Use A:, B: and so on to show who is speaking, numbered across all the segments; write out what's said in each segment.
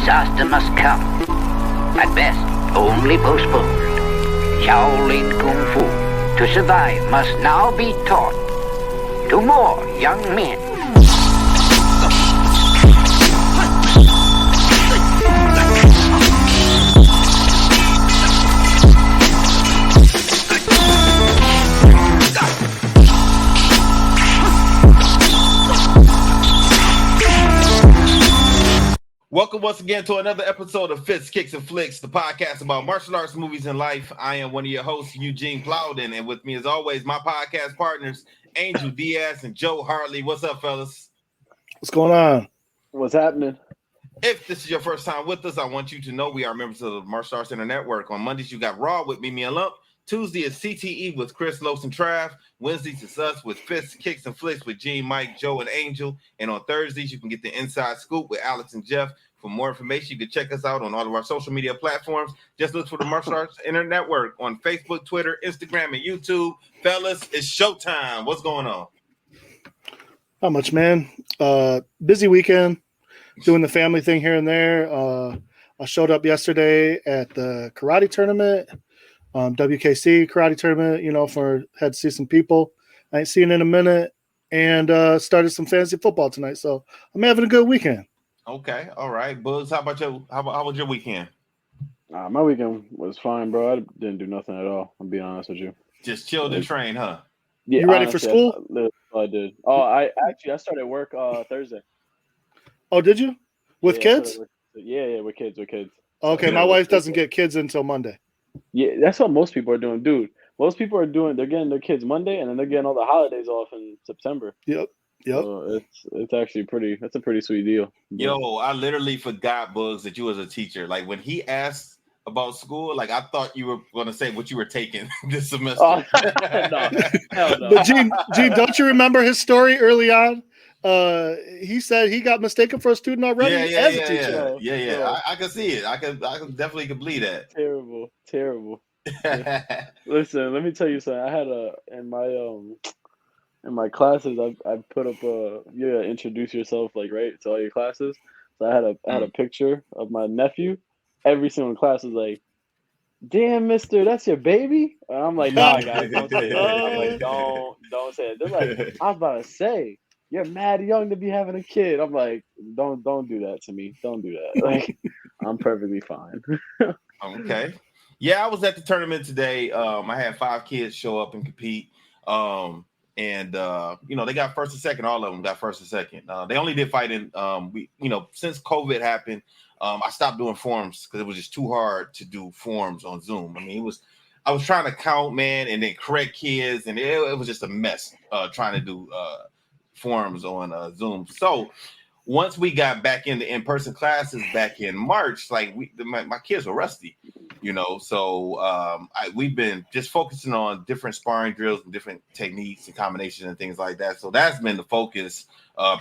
A: disaster must come. At best, only postponed. Shaolin Kung Fu, to survive, must now be taught to more young men.
B: Welcome once again to another episode of Fits, Kicks, and Flicks, the podcast about martial arts, movies, and life. I am one of your hosts, Eugene, and with me, as always, my podcast partners, Angel Diaz and Joe Hartley. What's up, fellas?
C: What's going on?
D: What's happening?
B: If this is your first time with us, I want you to know we are members of the Martial Arts Center Network. On Mondays, you got Raw with Mimi and Lump. Tuesday is CTE with Chris, Los, and Trav. Wednesdays is us with Fits, Kicks, and Flicks with Gene, Mike, Joe, and Angel. And on Thursdays, you can get the Inside Scoop with Alex and Jeff. For more information, you can check us out on all of our social media platforms. Just look for the Martial Arts Internet Network on Facebook, Twitter, Instagram, and YouTube. Fellas, it's showtime. What's going on?
C: Not much, man. Busy weekend, doing the family thing here and there. I showed up yesterday at the karate tournament, WKC karate tournament, had to see some people I ain't seen in a minute, and started some fantasy football tonight. So I'm having a good weekend.
B: Okay, all right. Buzz, how was your weekend?
D: My weekend was fine, bro. I didn't do nothing at all. I'm being honest with you.
B: Just chilled and trained, huh?
D: Yeah,
C: you ready for school?
D: I did. Oh, I started work Thursday.
C: Oh, did you? With kids?
D: Yeah, with kids.
C: Okay, my wife doesn't get kids until Monday.
D: Yeah, that's what most people are doing, dude. Most people are doing. They're getting their kids Monday, and then they're getting all the holidays off in September.
C: Yep.
D: So it's actually that's a pretty sweet deal.
B: Yo, I literally forgot, Bugs, that you was a teacher. Like when he asked about school, like I thought you were going to say what you were taking this semester.
D: Oh, no, hell no.
C: But Gene, don't you remember his story early on? He said he got mistaken for a student already as a teacher.
B: Yeah. I can see it. I can definitely believe that.
D: Terrible. Listen, let me tell you something. I had in my classes, I put up introduce yourself, like, right, to all your classes. So I had a picture of my nephew. Every single class was like, "Damn, mister, that's your baby?" And I'm like, "Nah, guys, don't say that." I'm like, don't say it. They're like, "I was about to say, you're mad young to be having a kid." I'm like, don't do that to me. Don't do that. Like, I'm perfectly fine.
B: Okay. Yeah, I was at the tournament today. I had 5 kids show up and compete. And they got first and second. All of them got first and second. They only did fight in since COVID happened. I stopped doing forums because it was just too hard to do forums on Zoom. I mean, I was trying to count, man, and then correct kids, and it was just a mess trying to do forums on Zoom. So once we got back into in-person classes back in March, like my kids were rusty, So we've been just focusing on different sparring drills and different techniques and combinations and things like that. So that's been the focus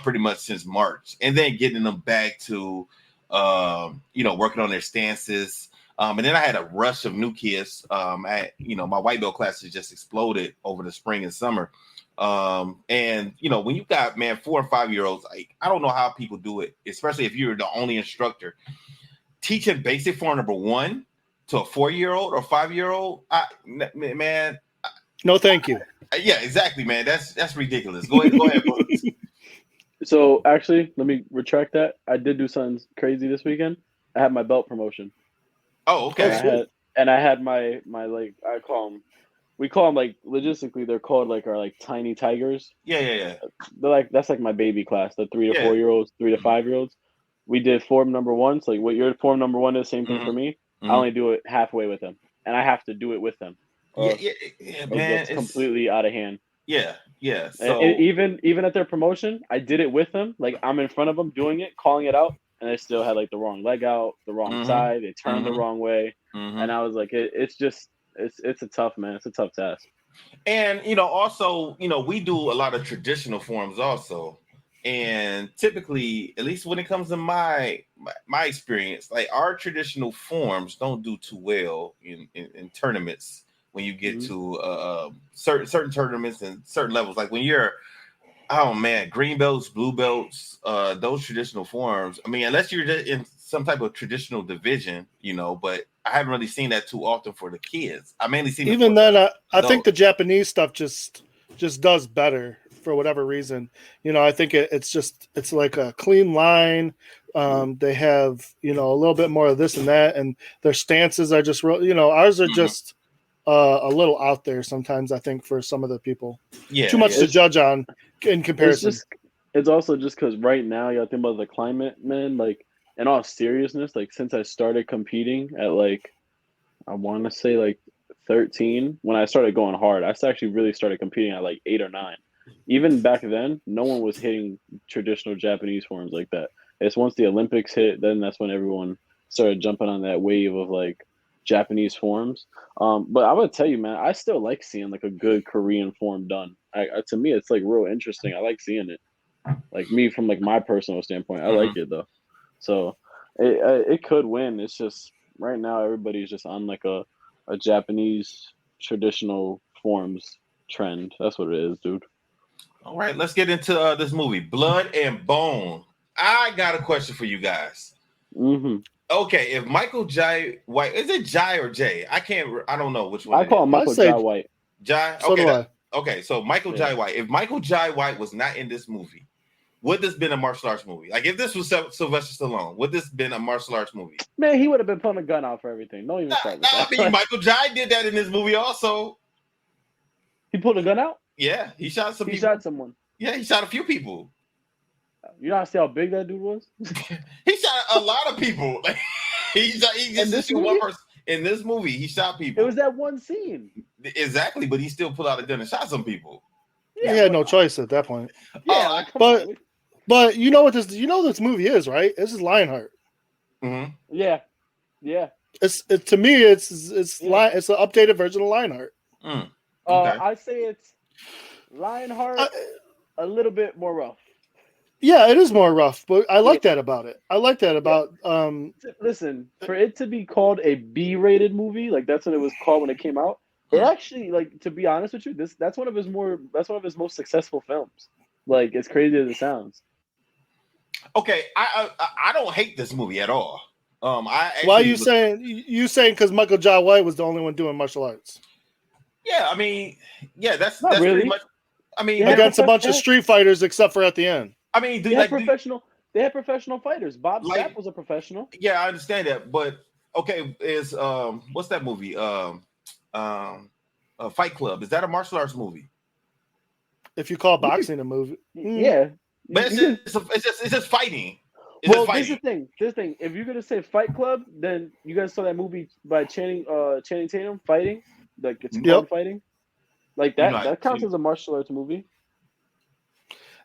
B: pretty much since March, and then getting them back to working on their stances. And then I had a rush of new kids. My white belt classes just exploded over the spring and summer. When you got 4 and 5 year olds, like, I don't know how people do it, especially if you're the only instructor teaching basic form number 1 to a 4-year-old or 5-year-old.
C: No, thank you.
B: Yeah, exactly, man. That's ridiculous. Go ahead.
D: So actually, let me retract that. I did do something crazy this weekend. I had my belt promotion.
B: Oh, okay.
D: And I had my like, we call them, like, logistically, they're called like our, like, tiny tigers.
B: Yeah.
D: They're like, that's like my baby class, the 3 to 4 year olds, 3 to 5 year olds. We did form number 1. So like what your form number 1 is, same thing for me. I only do it halfway with them, and I have to do it with them.
B: Yeah, man,
D: it's completely out of hand.
B: Yeah. So
D: and even at their promotion, I did it with them. Like, I'm in front of them doing it, calling it out, and they still had, like, the wrong leg out, the wrong side. They turned the wrong way, and I was like, it's a tough, man. It's a tough task.
B: And also, we do a lot of traditional forms also. And typically, at least when it comes to my experience, like, our traditional forms don't do too well in tournaments when you get to certain tournaments and certain levels. Like when you're Oh man, green belts, blue belts, those traditional forms. I mean, unless you're in some type of traditional division, but I haven't really seen that too often for the kids. I mainly seen it
C: Even
B: for
C: then,
B: the
C: I think the
B: adults.
C: Japanese stuff just does better for whatever reason. I think it's like a clean line. They have a little bit more of this and that, and their stances are just real. Ours are
B: Mhm.
C: just a little out there sometimes. I think for some of the people, too
B: Yeah,
C: much
B: yeah.
C: to judge on in
D: It's
C: comparison.
D: just it's also just because right now you got to think about the climate, man. Like in all seriousness, like since I started competing at like I want to say like 13, when I started going hard, actually really started competing at like 8 or 9. Even back then, no one was hitting traditional Japanese forms like that. It's once the Olympics hit, then that's when everyone started jumping on that wave of like Japanese forms. But I would tell you, man, I still like seeing like a good Korean form done. To me, it's like real interesting. I like seeing it. Like me from like my personal standpoint, I like
B: Mhm.
D: it though. So it could win. It's just right now everybody's just on like a Japanese traditional forms trend. That's what it is, dude.
B: All right, let's get into this movie, Blood and Bone. I got a question for you guys.
D: Hmm.
B: Okay, if Michael Jai White, is it Jai or Jay? I don't know which one
D: I
B: it is.
D: call him
C: I
D: Michael Jai
C: say
D: White.
B: Jai.
C: so do I.
B: Okay. So Michael
D: Yeah.
B: Jai White. If Michael Jai White was not in this movie, would this been a martial arts movie? Like if this was Sylvester Stallone, would this been a martial arts movie?
D: Man, he would have been pulling a gun out for everything. Don't even start with
B: I
D: that.
B: mean, Michael Jai did that in this movie also.
D: He pulled a gun out.
B: Yeah, he shot some
D: He
B: people.
D: shot someone.
B: Yeah, he shot a few people.
D: You know how see how big that dude was?
B: He shot a lot of people. Like he
D: In
B: just
D: this
B: shoot one
D: movie?
B: person. In this movie, he shot
D: It
B: people.
D: was that one scene.
B: Exactly, but he still pulled out a gun and shot some people.
C: He
D: Yeah,
C: had
D: but
C: no choice at that point.
D: yeah,
B: Oh,
D: like come
C: But
D: on.
C: but you know what this movie is, right? This is Lionheart.
B: mhm.
D: Yeah, yeah.
C: To me it's
D: Yeah.
C: it's an updated version of Lionheart.
B: Okay.
D: I say it's Lionheart
C: I,
D: a little bit more rough.
C: yeah, it is more rough, but I like
D: Yeah.
C: that about it. I like that
D: Yeah.
C: about
D: Listen, for it to be called a B-rated movie, like that's what it was called when it came out. It
B: Mm.
D: actually, like, to be honest with you, that's one of his most successful films. Like, as crazy as it sounds.
B: Okay, I don't hate this movie at all. I
C: why are
B: actually
C: you saying because Michael Jai White was the only one doing martial arts
B: yeah, I mean, yeah, that's
D: Not
B: pretty
D: really.
B: much. I mean,
D: They had
C: against a bunch of
D: prof-
C: street fighters except for at the end.
B: I mean,
D: they had professional they had professional fighters. Bob
B: like,
D: Sapp was a professional.
B: yeah, I understand that, but okay, is what's that movie? Fight Club. Is that a martial arts movie?
C: If you call
D: You could,
C: boxing a movie,
D: yeah.
B: But
D: You
B: it's just fighting. It's
D: Well,
B: just fighting.
D: This thing. If you're gonna say Fight Club, then you guys saw that movie by Channing Tatum fighting, like it's
C: Yep.
D: called fighting, like
B: You
D: that.
B: know,
D: That counts as a martial arts movie.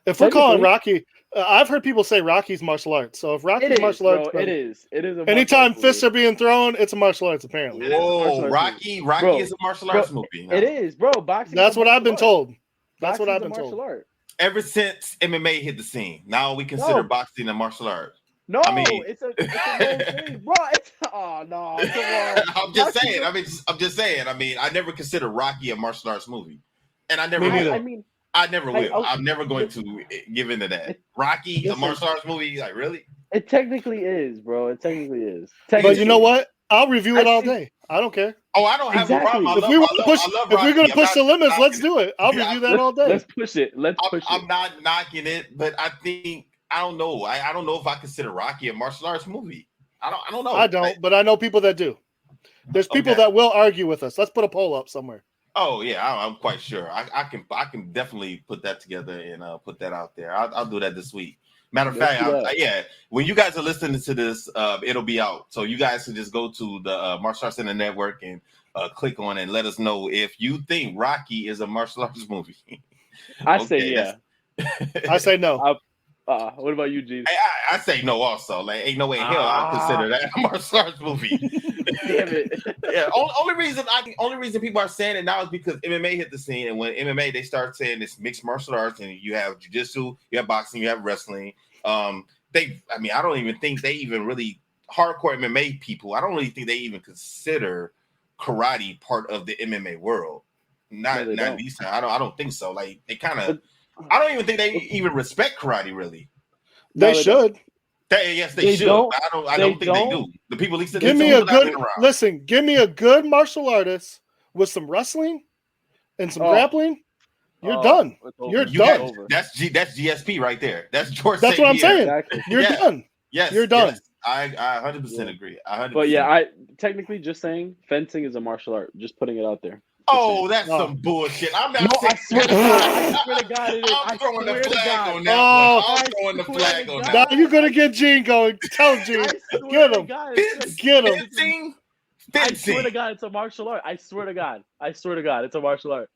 C: if we're calling
D: Technically,
C: Rocky, I've heard people say Rocky's martial arts. So if Rocky's
D: it is,
C: martial
D: bro.
C: arts,
D: It is. It is a martial
C: anytime
D: arts
C: fists
D: movie.
C: are being thrown, it's a martial arts. Apparently,
D: It is a martial
B: Whoa,
D: arts movie.
B: Rocky
D: Bro,
B: is a martial
D: bro,
B: arts movie. Now.
D: it is, bro. Boxing.
C: that's
D: is a
C: what I've
D: martial
C: been
D: art.
C: told. That's what
D: Boxing's
C: I've
D: a
C: been
D: martial
C: told.
D: art.
B: Ever since MMA hit the scene, now we consider
D: No.
B: boxing a martial art.
D: No,
B: I mean,
D: it's a whole thing, bro. Oh no, come on.
B: I'm just saying. I'm just saying. I mean, I never consider Rocky a martial arts movie, and I never
C: Me
B: will.
C: neither.
D: I mean,
B: I never
D: like,
B: will. I'm never going to give into that. Rocky, a
D: listen.
B: martial arts movie, like really?
D: It technically is, bro. It technically is.
C: But you know
D: Technically.
C: what? I'll review it
D: I
C: all
D: see.
C: day. I don't care.
B: Oh, I don't have a problem.
D: Exactly.
B: I love
C: If we're
B: Rocky.
C: gonna
B: I'm
C: push
B: not
C: the limits, let's
B: knocking it.
C: do it. I'll review that all day.
D: Let's push it. Let's push
B: I'm
D: it.
B: not knocking it, but I think I don't know. I don't know if I consider Rocky a martial arts movie. I don't know.
C: I don't, but I know people that do. There's people
B: Okay.
C: that will argue with us. Let's put a poll up somewhere.
B: Oh yeah, I'm quite sure. I can definitely put that together and put that out there. I'll do that this week. Matter of
D: Let's
B: fact,
D: do that.
B: yeah. When you guys are listening to this, it'll be out. So you guys can just go to the Martial Arts Center Network and click on it and let us know if you think Rocky is a martial arts movie.
D: I
B: Okay,
D: say yeah.
C: I say no.
D: What about you, Gene?
B: I say no also. Like, ain't no way in hell I consider that a martial arts movie.
D: Damn it.
B: Yeah, only reason people are saying it now is because MMA hit the scene, and when MMA they start saying this mixed martial arts, and you have jiu-jitsu, you have boxing, you have wrestling. I don't even think they even really hardcore MMA people. I don't really think they even consider karate part of the MMA world. Not
D: don't.
B: these times. I don't think so. Like they kind of I don't even think they even respect karate really.
C: They
D: No,
C: should.
B: Yes, they
D: They
B: should.
D: don't?
B: I don't think they do. The people
C: Give me a good listen. Give me a good martial artist with some wrestling and some grappling. You're done. You're done.
B: That's GSP right there. That's George.
C: That's what I'm saying.
D: Exactly.
C: You're done.
B: Yes,
C: you're done.
B: Yes. I 100% agree. 100%.
D: But yeah, I technically just saying fencing is a martial art. Just putting it out there.
B: Oh, that's some bullshit. I'm not
D: saying. I swear to God, it is.
B: I'm throwing the flag on that
C: one.
B: I'm throwing the flag on that.
C: Now you're gonna get Gene going. Tell Gene. Get him. Get him.
B: Fencing.
D: I swear to God, it's a martial art. I swear to God, it's a martial art.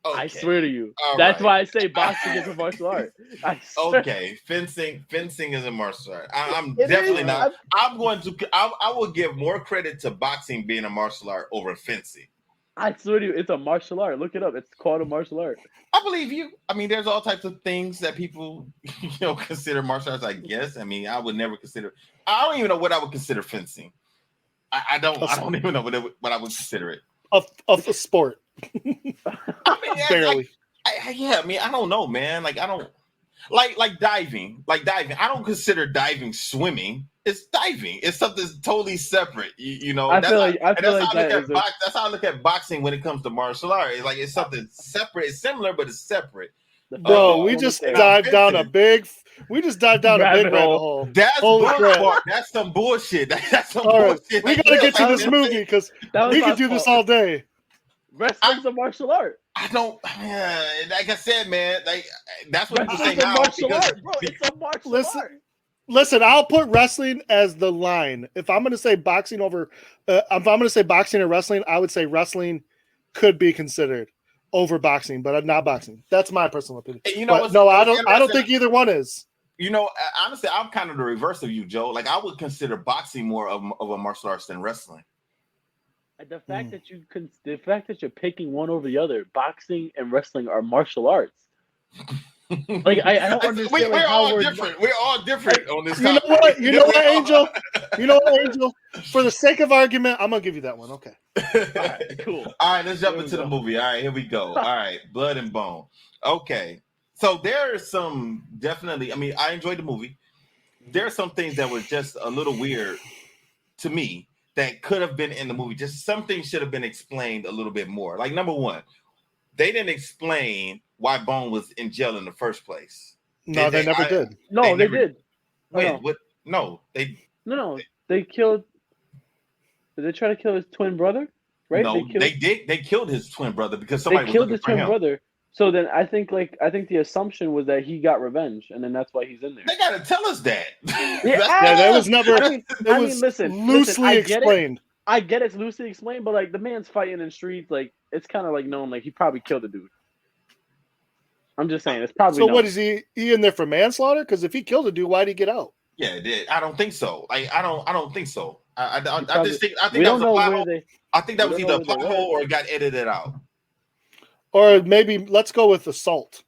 D: Okay. I swear to you. That's why I say boxing is a martial art.
B: Okay, fencing is a martial art. I'm definitely not. I'm going to. I will give more credit to boxing being a martial art over fencing.
D: I swear to you, it's a martial art. Look it up. It's called a martial art.
B: I believe you. I mean, there's all types of things that people, consider martial arts. I guess. I mean, I would never consider. I don't even know what I would consider fencing. I don't even know what I would consider it.
C: Of a sport.
B: I mean, barely. I mean, I don't know, man. Like, I don't like diving. Like diving, I don't consider diving swimming. It's diving. It's something totally separate. That's how I look at boxing when it comes to martial art. It's like it's something separate. It's similar, but it's separate.
C: Bro, we just dived down a big rabbit hole.
B: That's bullshit. That's some bullshit. That's some bullshit.
C: We gotta get to this movie because we can do this all day.
D: Wrestling's a martial art.
B: I don't. Like I said, man. Like that's what people say
D: now.
B: It's
D: a martial art.
C: Listen, I'll put wrestling as the line. If I'm going to say boxing over, if I'm going to say boxing or wrestling, I would say wrestling could be considered over boxing, but not boxing. That's my personal opinion. I don't think either one is.
B: Honestly, I'm kind of the reverse of you, Joe. Like I would consider boxing more of a martial arts than wrestling.
D: The fact that you're picking one over the other, boxing and wrestling are martial arts. Like I don't understand.
B: We're all different. We're all different on this.
C: You know what, Angel? Angel? For the sake of argument, I'm gonna give you that one. Okay.
D: All right, cool.
B: All right, let's jump into the movie. All right, here we go. All right, Blood and Bone. Okay, so there are some definitely. I mean, I enjoyed the movie. There are some things that were just a little weird to me that could have been in the movie. Just some things should have been explained a little bit more. Like number one, they didn't explain why Bone was in jail in the first place.
C: No, they never did.
D: No, they did.
B: Wait, what? No, they.
D: No, they killed. Did they try to kill his twin brother? Right?
B: No, they did. They killed his twin brother because somebody
D: killed his twin brother. So then I think the assumption was that he got revenge, and then that's why he's in there.
B: They gotta tell us that.
C: That was never. Listen, loosely explained.
D: I get it's loosely explained, but like the man's fighting in streets, like it's kind of like known, like he probably killed a dude. I'm just saying it's probably.
C: So known. What is he in there for manslaughter? Because if he killed a dude, why did he get out?
B: Yeah, it did. I don't think so. Like I don't think so. I just think that was a plot hole. I think that was either a plot hole or it got edited out.
C: Or maybe let's go with assault.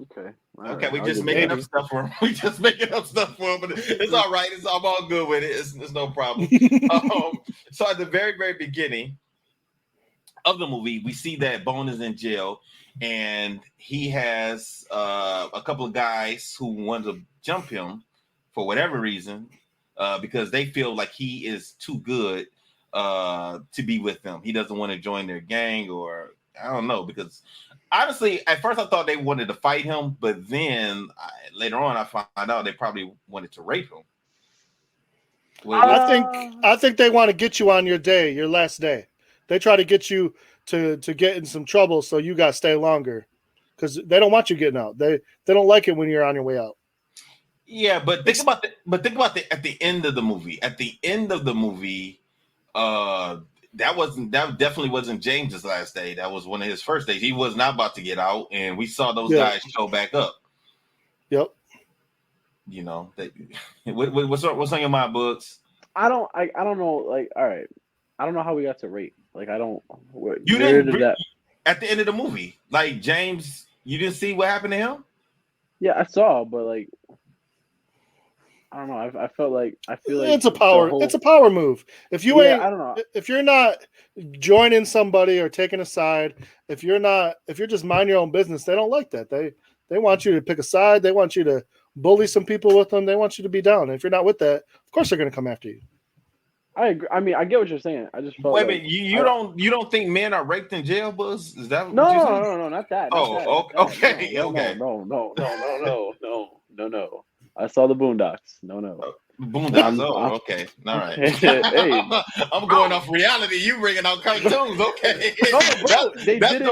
D: Okay.
B: Okay, we just making up stuff for him. But it's all right. I'm all good with it. It's no problem. So at the very, very beginning of the movie, we see that Bone is in jail, and he has a couple of guys who want to jump him for whatever reason, because they feel like he is too good to be with them. He doesn't want to join their gang, or I don't know, because honestly, at first I thought they wanted to fight him, but then later on I found out they probably wanted to rape him.
C: I think they want to get you on your last day. They try to get you to get in some trouble, so you got to stay longer, because they don't want you getting out. They don't like it when you're on your way out.
B: Yeah, but think about at the end of the movie. At the end of the movie, that definitely wasn't James's last day. That was one of his first days. He was not about to get out, and we saw those guys show back up.
C: Yep.
B: What's on your mind, Books?
D: I don't know. Like, all right, I don't know how we got to rape. Like, I don't.
B: You didn't at the end of the movie, like James. You didn't see what happened to him.
D: Yeah, I saw, but like, I don't know. I feel like
C: it's a power. It's a power move. If you ain't,
D: I don't know.
C: If you're not joining somebody or taking a side, if you're just mind your own business, they don't like that. They want you to pick a side. They want you to bully some people with them. They want you to be down. And if you're not with that, of course they're going to come after you.
D: I agree. I mean, I get what you're saying. I just felt
B: Wait a
D: like
B: minute, you don't think men are raped in jail, Buzz? Is that what
D: no,
B: you're saying?
D: no, not that.
B: Okay.
D: No. I saw the Boondocks. No.
B: Boondocks. Okay. All right.
D: Hey,
B: I'm going off reality. You bringing out cartoons. Okay.
D: No, bro,
B: That's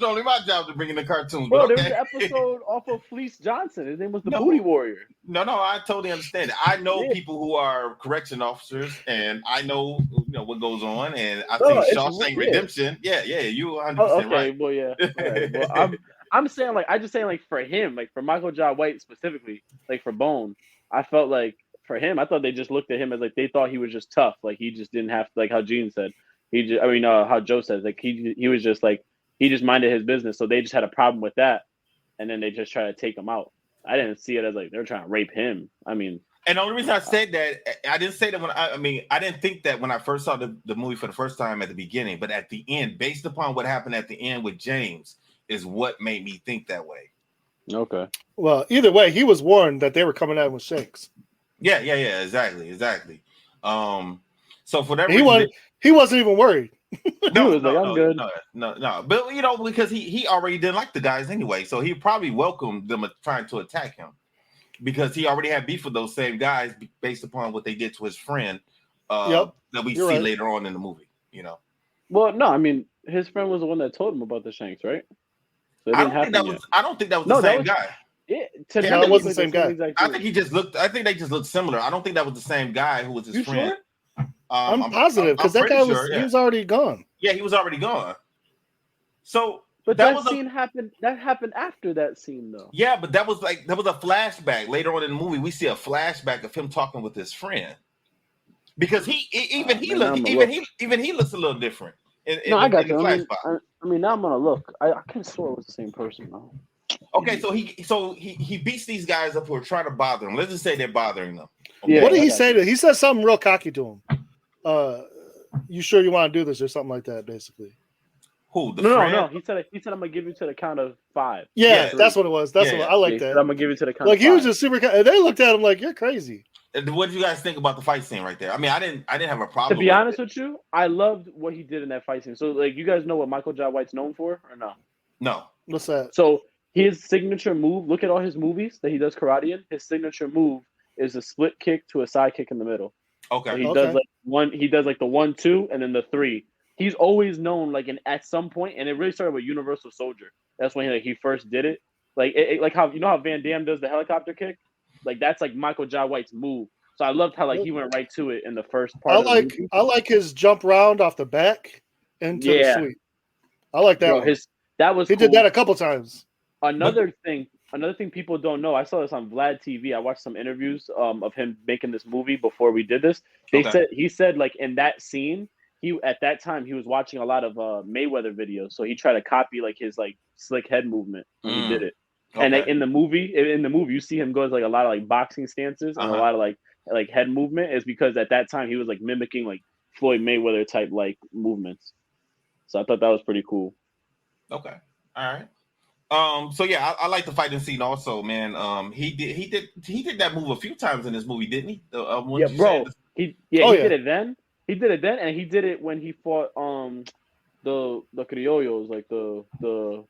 B: only my job to bring in the cartoons.
D: Bro,
B: but
D: there
B: okay.
D: was an episode off of Fleece Johnson. His name was the
B: No.
D: Booty Warrior.
B: No, I totally understand it. I know people who are correction officers, and I know what goes on. And I think Shawshank Redemption. Yeah, you 100% right.
D: Well, yeah. Right. Well, I'm saying for him, like for Michael Jai White specifically, like for Bone, I felt like for him, I thought they just looked at him as like they thought he was just tough, like he just didn't have to, like how Gene said, how Joe says, like he was just like he just minded his business, so they just had a problem with that, and then they just try to take him out. I didn't see it as like they're trying to rape him. I mean,
B: and the only reason I said that, I didn't say that I didn't think that when I first saw the movie for the first time at the beginning, but at the end, based upon what happened at the end with James, is what made me think that way.
D: Okay.
C: Well, either way, he was warned that they were coming at him with shanks.
B: Yeah, exactly. So for that
C: reason, he wasn't even worried.
D: I'm good.
B: No. But because he already didn't like the guys anyway, so he probably welcomed them trying to attack him because he already had beef with those same guys based upon what they did to his friend. That we see later on in the movie.
D: Well, no, I mean his friend was the one that told him about the shanks, right? So
B: I don't think that was the same guy.
C: It wasn't the same guy.
B: I think they just looked similar. I don't think that was the same guy who was his friend.
C: Sure? I'm positive because that guy he was already gone.
B: Yeah, he was already gone. So,
D: but that scene happened. That happened after that scene, though.
B: Yeah, but that was a flashback. Later on in the movie, we see a flashback of him talking with his friend because he looks a little different.
D: I got you. I mean, now I'm gonna look. I could have swore it was the same person, though.
B: Okay, so he beats these guys up who are trying to bother him. Let's just say they're bothering them.
C: Okay. Yeah, what did he say to him? He said something real cocky to him. You sure you want to do this or something like that, basically.
B: Who?
D: No. He said I'm gonna give you to the count of 5.
C: Yeah, that's what it was. That's what I like that.
D: I'm gonna give you to the count.
C: Like he was just super. They looked at him like you're crazy.
B: What did you guys think about the fight scene right there? I mean, I didn't have a problem.
D: To be honest with you, I loved what he did in that fight scene. So, like, you guys know what Michael Jai White's known for, or no?
B: No.
C: What's that?
D: So his signature move. Look at all his movies that he does karate in. His signature move is a split kick to a side kick in the middle.
B: Okay.
D: So he does like one. He does like the 1-2 and then the 3. He's always known at some point, and it really started with Universal Soldier. That's when he first did it. Like how how Van Damme does the helicopter kick. Like that's like Michael Jai White's move. So I loved how he went right to it in the first part.
C: I like his jump round off the back into the sweep. I like that. He did that a couple times.
D: Another thing people don't know. I saw this on Vlad TV. I watched some interviews of him making this movie before we did this. He said like in that scene, at that time he was watching a lot of Mayweather videos, so he tried to copy like his like slick head movement when he did it. Okay. And in the movie, you see him go as like a lot of like boxing stances and a lot of like head movement is because at that time he was like mimicking like Floyd Mayweather type like movements. So I thought that was pretty cool.
B: Okay. All right. So yeah, I like the fighting scene also, man. He did that move a few times in this movie, didn't he?
D: He did it then. He did it then, and he did it when he fought the criollos, like the
B: the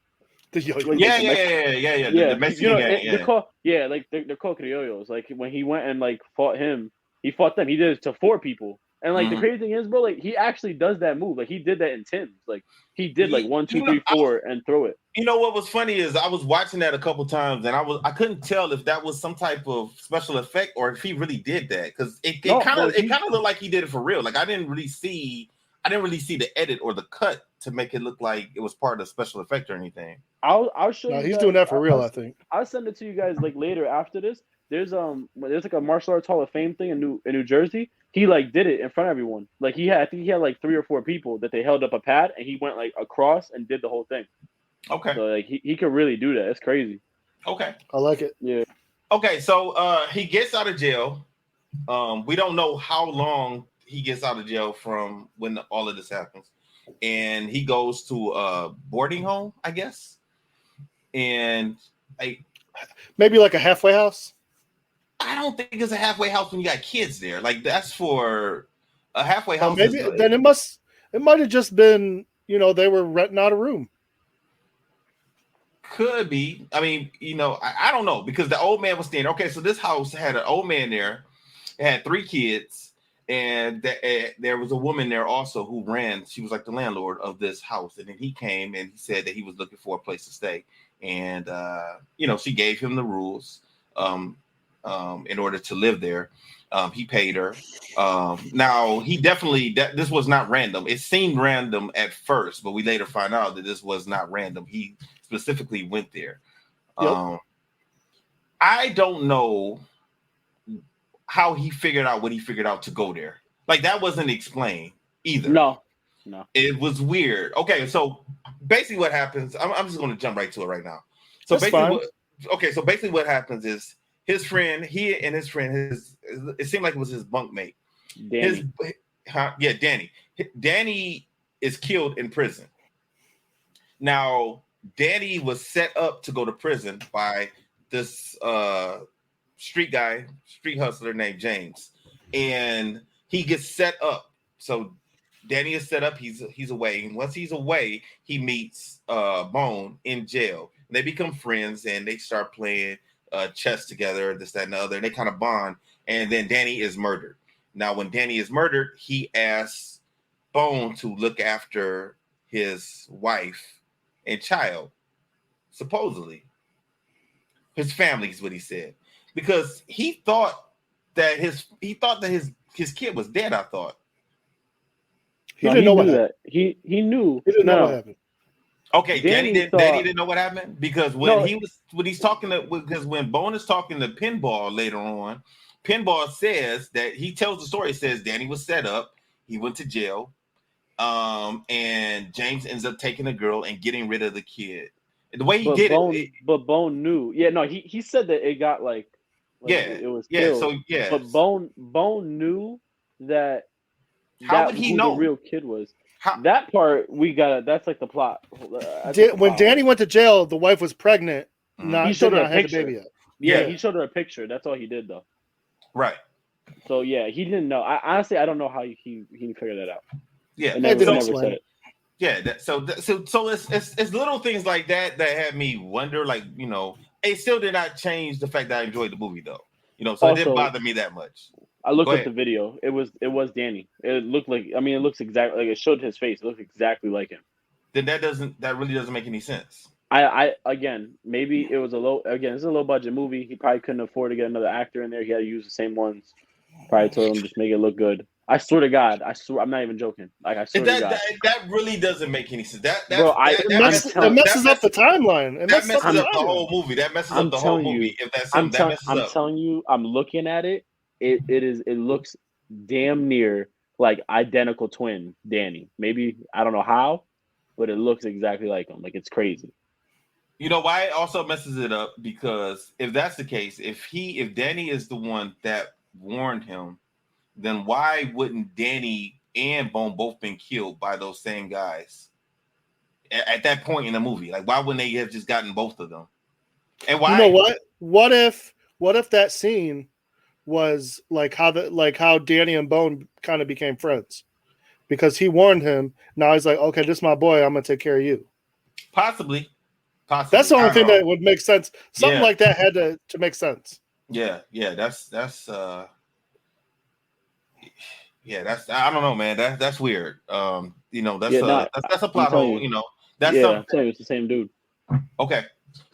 B: Mexican gang.
D: They're called criollos. Like when he went and like fought him, he fought them. He did it to 4 people. And like the crazy thing is, bro, like he actually does that move. Like he did that in Tim's. Like he did like 1, 2, 3, 4 and throw it.
B: You know what was funny is I was watching that a couple times and I couldn't tell if that was some type of special effect or if he really did that because it kind of looked like he did it for real. Like I didn't really see the edit or the cut to make it look like it was part of the special effect or anything.
D: I'll show you.
C: He's doing that for real. I think
D: I'll send it to you guys like later after this. There's like a martial arts Hall of Fame thing in New Jersey. He like did it in front of everyone. Like I think he had like 3 or 4 people that they held up a pad and he went like across and did the whole thing.
B: Okay.
D: So like he could really do that. It's crazy.
B: Okay.
C: I like it.
D: Yeah.
B: Okay, so he gets out of jail. We don't know how long he gets out of jail from when all of this happens, and he goes to a boarding home, I guess. And
C: Maybe like a halfway house.
B: I don't think it's a halfway house when you got kids there. Like that's for a halfway
C: Or
B: house.
C: maybe then it might have just been, they were renting out a room.
B: Could be. I mean, I don't know because the old man was staying. Okay, so this house had an old man there. It had 3 kids, and there was a woman there also who ran. She was like the landlord of this house, and then he came and he said that he was looking for a place to stay, and she gave him the rules in order to live there. He paid her. Now he definitely this was not random. It seemed random at first, but we later find out that this was not random. He specifically went there.
C: Yep.
B: I don't know how he figured out what he figured out to go there. Like that wasn't explained either.
D: No.
B: It was weird. Okay, so basically what happens, I'm just going to jump right to it right now. So
C: That's
B: basically what happens is his friend, it seemed like it was his bunkmate.
D: Danny.
B: Danny. Danny is killed in prison. Now, Danny was set up to go to prison by this street hustler named James. And he gets set up. So Danny is set up. He's away. And once he's away, he meets Bone in jail. And they become friends and they start playing chess together, this, that, and the other. And they kind of bond. And then Danny is murdered. Now, when Danny is murdered, he asks Bone to look after his wife and child, supposedly. His family is what he said. Because he thought that his kid was dead, I thought.
C: He didn't know what happened.
D: He knew.
C: He didn't know what happened.
B: Okay, Danny didn't know what happened because when Bone is talking to Pinball later on, Pinball says that he tells the story. It says Danny was set up, he went to jail, and James ends up taking the girl and getting rid of the kid. The way he did it,
D: but Bone knew. Yeah, no, he said that it got like it was killed.
B: So yeah,
D: but Bone knew that.
B: How would he know
D: the real kid was? That part that's like the plot.
C: When Danny went to jail, the wife was pregnant.
D: He showed her a picture.
C: Baby yet.
D: Yeah, he showed her a picture. That's all he did though.
B: Right.
D: So yeah, he didn't know. Honestly, I don't know how he figured that out.
B: Yeah,
D: and never said it.
B: Yeah, so it's little things like that had me wonder. Like it still did not change the fact that I enjoyed the movie though. So also, it didn't bother me that much.
D: I looked at the video. It was Danny. It looked like it looks exactly like it showed his face. It looked exactly like him.
B: Then that really doesn't make any sense.
D: I again, maybe it was it's a low budget movie. He probably couldn't afford to get another actor in there. He had to use the same ones. Probably told him just make it look good. I swear to God, I'm not even joking. Like I swear to God,
B: that really doesn't make any sense. That
C: messes up the timeline.
B: That messes up the whole movie. That messes up the whole movie. If that's something that messes up.
D: I'm telling you, I'm looking at it. It looks damn near like identical twin Danny. Maybe I don't know how, but it looks exactly like him. Like it's crazy.
B: You know why it also messes it up? Because if that's the case, if Danny is the one that warned him, then why wouldn't Danny and Bone both been killed by those same guys at that point in the movie? Like why wouldn't they have just gotten both of them? And why?
C: You know what? What if that scene was like how Danny and Bone kind of became friends because he warned him. Now he's like, okay, this is my boy. I'm gonna take care of you.
B: Possibly.
C: That's the only thing that would make sense. Something like that had to make sense.
B: Yeah. That's I don't know, man. That's weird. That's a plot hole. That's
D: I'm telling you, it's the same dude.
B: Okay,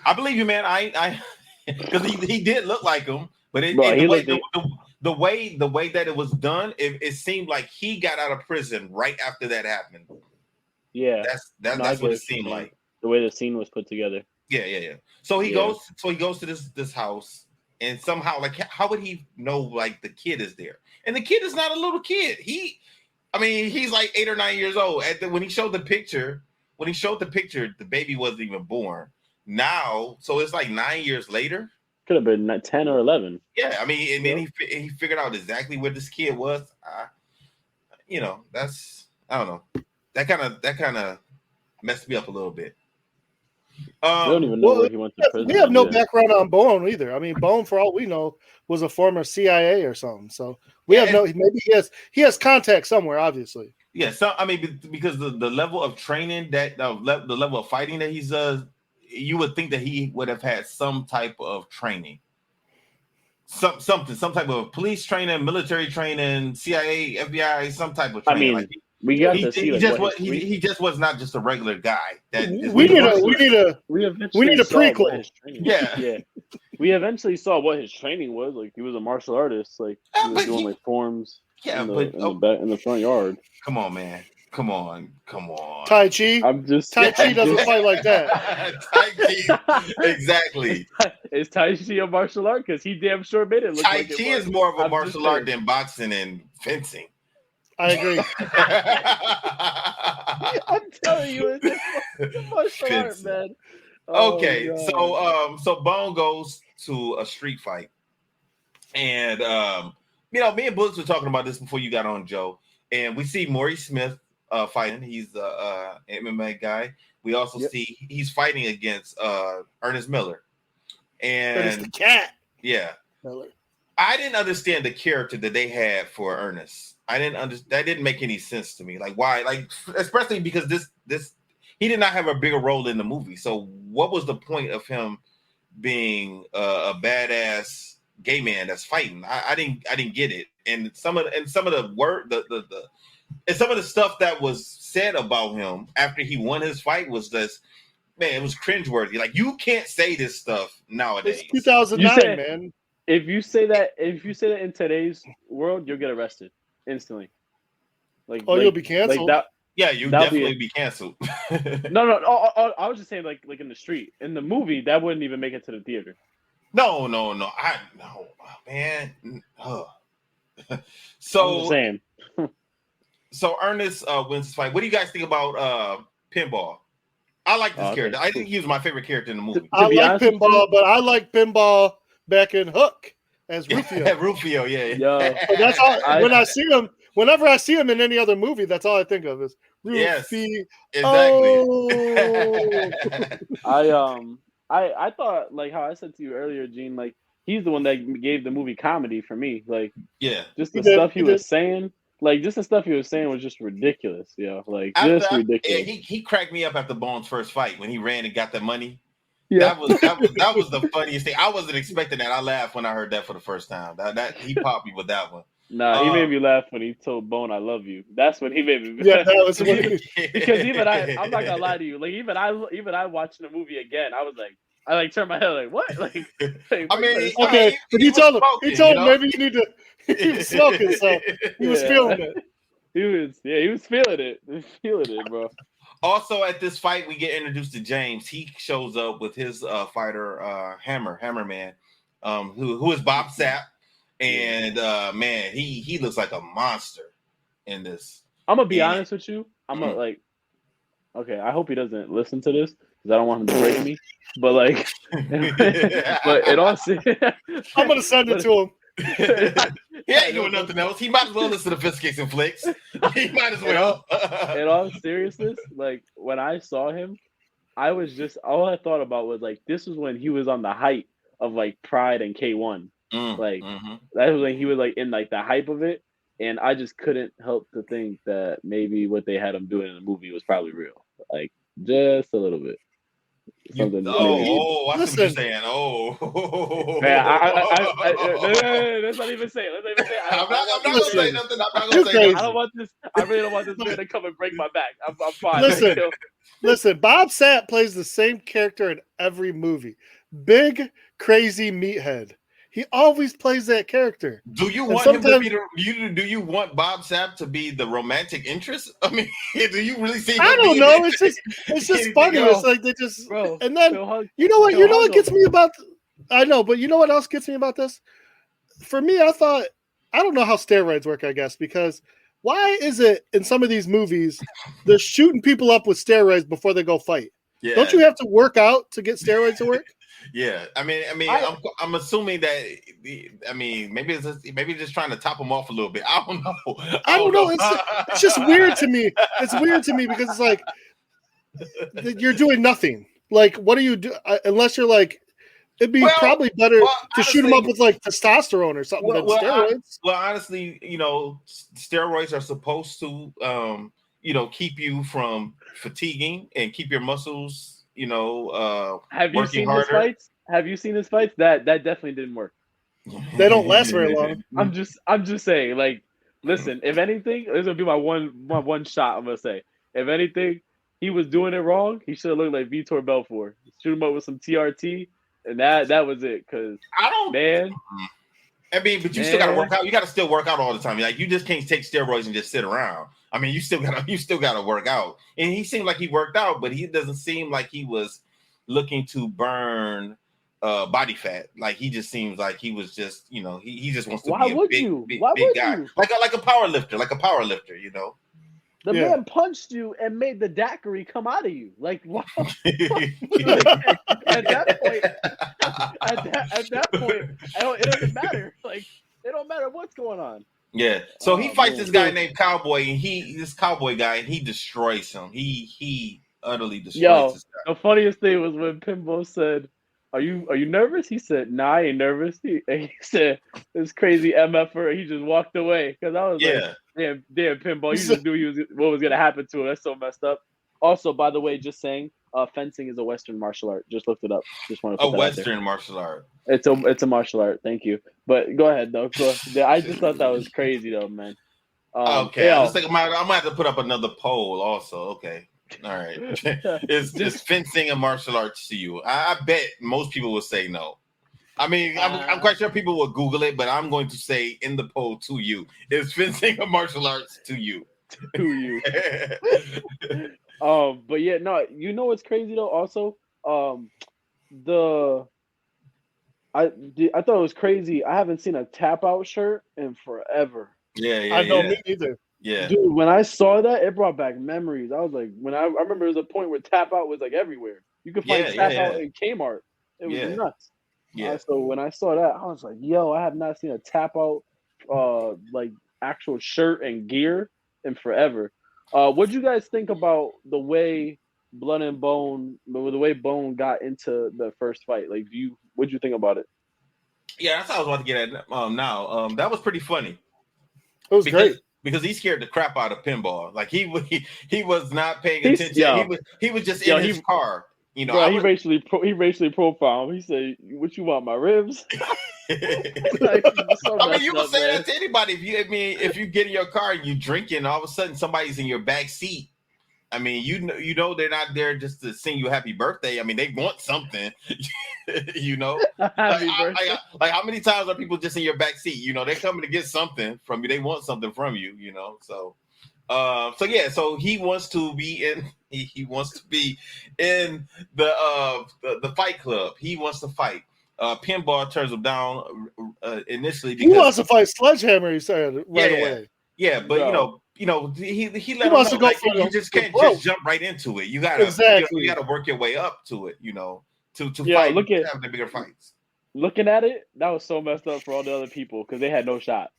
B: I believe you, man. I because he did look like him. But the way that it was done, it seemed like he got out of prison right after that happened.
D: Yeah,
B: that's what it seemed like.
D: The way the scene was put together.
B: Yeah. So he goes to this house, and somehow, like, how would he know like the kid is there? And the kid is not a little kid. He's like 8 or 9 years old. When he showed the picture, the baby wasn't even born. Now, so it's like 9 years later.
D: Could have been 10 or 11.
B: Yeah, I mean, and then he figured out exactly where this kid was. That's I don't know. That kind of messed me up a little bit.
D: I don't even know where he went to prison.
C: We have no background on Bone either. I mean, Bone, for all we know, was a former CIA or something. So we have no. Maybe he has contact somewhere, obviously.
B: Yeah. So I mean, because the level of training that the level of fighting that he's you would think that he would have had some type of training, some type of police training, military training, CIA, FBI, some type of training.
D: I mean, we got to see.
B: He just was not just a regular guy.
C: We need a prequel.
B: Yeah.
D: We eventually saw what his training was. Like he was a martial artist. Like he was doing like forms.
B: Yeah,
D: in the front yard.
B: Come on, man. Come on.
C: Tai Chi. Tai Chi doesn't fight like that.
B: Tai Chi, exactly.
D: Is Tai Chi a martial art? Because he damn sure made it look
B: Tai
D: like
B: Chi is more of a martial art than boxing and fencing.
C: I agree.
D: I'm telling you, it's a martial art, man.
B: Okay, so Bone goes to a street fight, and me and Bullets were talking about this before you got on, Joe, and we see Maurice Smith fighting. He's the MMA guy. We also see he's fighting against Ernest Miller, and
C: Ernest the cat.
B: Yeah,
C: Miller.
B: I didn't understand the character that they had for Ernest. That didn't make any sense to me. Like why? Like especially because this he did not have a bigger role in the movie. So what was the point of him being a badass gay man that's fighting? I didn't get it. And some of the word and some of the stuff that was said about him after he won his fight was this. Man, it was cringeworthy. Like you can't say this stuff nowadays.
C: It's 2009, man.
D: If you say that in today's world, you'll get arrested instantly.
C: You'll be canceled.
B: You definitely be canceled.
D: No. I was just saying, like in the street, in the movie, that wouldn't even make it to the theater.
B: No, man. So
D: I'm just saying.
B: So Ernest wins his fight. What do you guys think about Pinball? I like this character. I think he was my favorite character in the movie.
C: I like Pinball, but I like Pinball back in Hook as Rufio.
B: Rufio, yeah.
C: But that's all. Whenever I see him in any other movie, that's all I think of is Rufio.
B: Yes, exactly.
D: Oh. I thought, like how I said to you earlier, Gene, like he's the one that gave the movie comedy for me. Like, just the stuff he was saying. Like, just the stuff he was saying was just ridiculous, like ridiculous.
B: Yeah, he cracked me up after Bone's first fight when he ran and got the money. Yeah. That was the funniest thing. I wasn't expecting that. I laughed when I heard that for the first time. That he popped me with that one.
D: Nah, he made me laugh when he told Bone, "I love you." That's when he made me.
C: Yeah, that was
D: because even I'm not gonna lie to you. Like even I watching the movie again, I was like, I turned my head like, what? Like
B: I mean,
C: okay, but he told him maybe you need to. He was smoking, so he was feeling it.
D: He was feeling it. He was feeling it, bro.
B: Also, at this fight, we get introduced to James. He shows up with his fighter, Hammerman, who is Bob Sapp, and man, he looks like a monster in this.
D: I'm gonna be honest with you. I'm gonna okay. I hope he doesn't listen to this because I don't want him to break me. But like, but it all.
C: I'm gonna send it to him.
B: He ain't doing nothing else. He might as well listen to Fiskicks and Flicks. He might as well.
D: In all seriousness, like when I saw him, I was just all I thought about was like this was when he was on the height of like Pride and K1. That was when he was like in like the hype of it, and I just couldn't help to think that maybe what they had him doing in the movie was probably real, like just a little bit. Something.
B: I see what you're saying.
D: Let's not even say it.
B: I'm not gonna say nothing.
D: I don't want this. I really don't want this man to come and break my back. I'm fine.
C: Listen. Bob Sapp plays the same character in every movie. Big, crazy meathead. He always plays that character.
B: Do you want him to be do you want Bob Sapp to be the romantic interest? I mean, do you really see?
C: I don't know. It's just funny. It's like they just and then you know what gets me about. I know, but you know what else gets me about this? For me, I thought I don't know how steroids work. I guess because why is it in some of these movies they're shooting people up with steroids before they go fight? Yeah. Don't you have to work out to get steroids to work?
B: Yeah, I'm assuming that. Maybe just trying to top him off a little bit. I don't know.
C: I don't know. It's just weird to me. It's weird to me because it's like you're doing nothing. Like, what do you do unless you're like? It'd be probably better to shoot him up with like testosterone or something than steroids.
B: Honestly, steroids are supposed to, keep you from fatiguing and keep your muscles,
D: Have you seen his fights? Have you seen his fights? That definitely didn't work.
C: They don't last very long.
D: I'm just saying. Like, listen. If anything, this will be my one shot. I'm gonna say. If anything, he was doing it wrong. He should have looked like Vitor Belfort. Shoot him up with some TRT. And that was it, because man.
B: But you still gotta work out. You gotta still work out all the time. Like, you just can't take steroids and just sit around. I mean, you still gotta work out. And he seemed like he worked out, but he doesn't seem like he was looking to burn body fat. Like, he just seems like he was just, he just wants to be a big guy. Like a power lifter, The
D: man punched you and made the daiquiri come out of you. Like, wow. At that point, it doesn't matter. Like, it don't matter what's going on.
B: Yeah. So he fights this guy named Cowboy, and this Cowboy guy, and he destroys him. He utterly destroys this guy.
D: The funniest thing was when Pinball said, Are you nervous? He said, "Nah, I ain't nervous." He said, "This crazy MFer." He just walked away because I was like, "Damn, Pinball, you just knew what was gonna happen to him." That's so messed up. Also, by the way, just saying, fencing is a Western martial art. Just looked it up. Just want to put
B: a Western martial art.
D: It's a martial art. Thank you. But go ahead, though. I just thought that was crazy, though, man.
B: Okay, I was thinking I'm gonna have to put up another poll also. Okay. All right. Is fencing a martial arts to you? I bet most people will say no. I mean, I'm quite sure people will Google it, but I'm going to say in the poll to you: is fencing a martial arts to you?
D: To you. But yeah, no. You know what's crazy though? Also, I thought it was crazy. I haven't seen a tap out shirt in forever.
B: Yeah.
C: I don't me either.
B: Yeah,
D: dude, when I saw that, it brought back memories. I was like, I remember there was a point where tap out was like everywhere. You could find tap out in Kmart. It was nuts. Yeah. So when I saw that, I was like, yo, I have not seen a tap out like actual shirt and gear in forever. What'd you guys think about the way Blood and Bone, the way Bone got into the first fight? Like, what'd you think about it?
B: Yeah, that's what I was about to get at now. That was pretty funny.
C: It was great.
B: Because he scared the crap out of Pinball. Like, he was not paying attention. He was just in his car. You know,
D: he racially profiled him. He said, "What you want, my ribs?"
B: Like, you would say that to anybody. If you get in your car and you drinking, all of a sudden somebody's in your back seat. I mean, you know they're not there just to sing you happy birthday. I mean, they want something. You know, like how many times are people just in your back seat? You know, they're coming to get something from you. They want something from you. You know, so he wants to be in. He wants to be in the fight club. He wants to fight. Pinball turns him down initially because
C: he wants to fight Sledgehammer. He said away.
B: Yeah, but he let
C: wants
B: him
C: know,
B: to go. You just can't just jump right into it. You gotta work your way up to it. You know, to fight. Have the bigger fights.
D: Looking at it, that was so messed up for all the other people because they had no shot.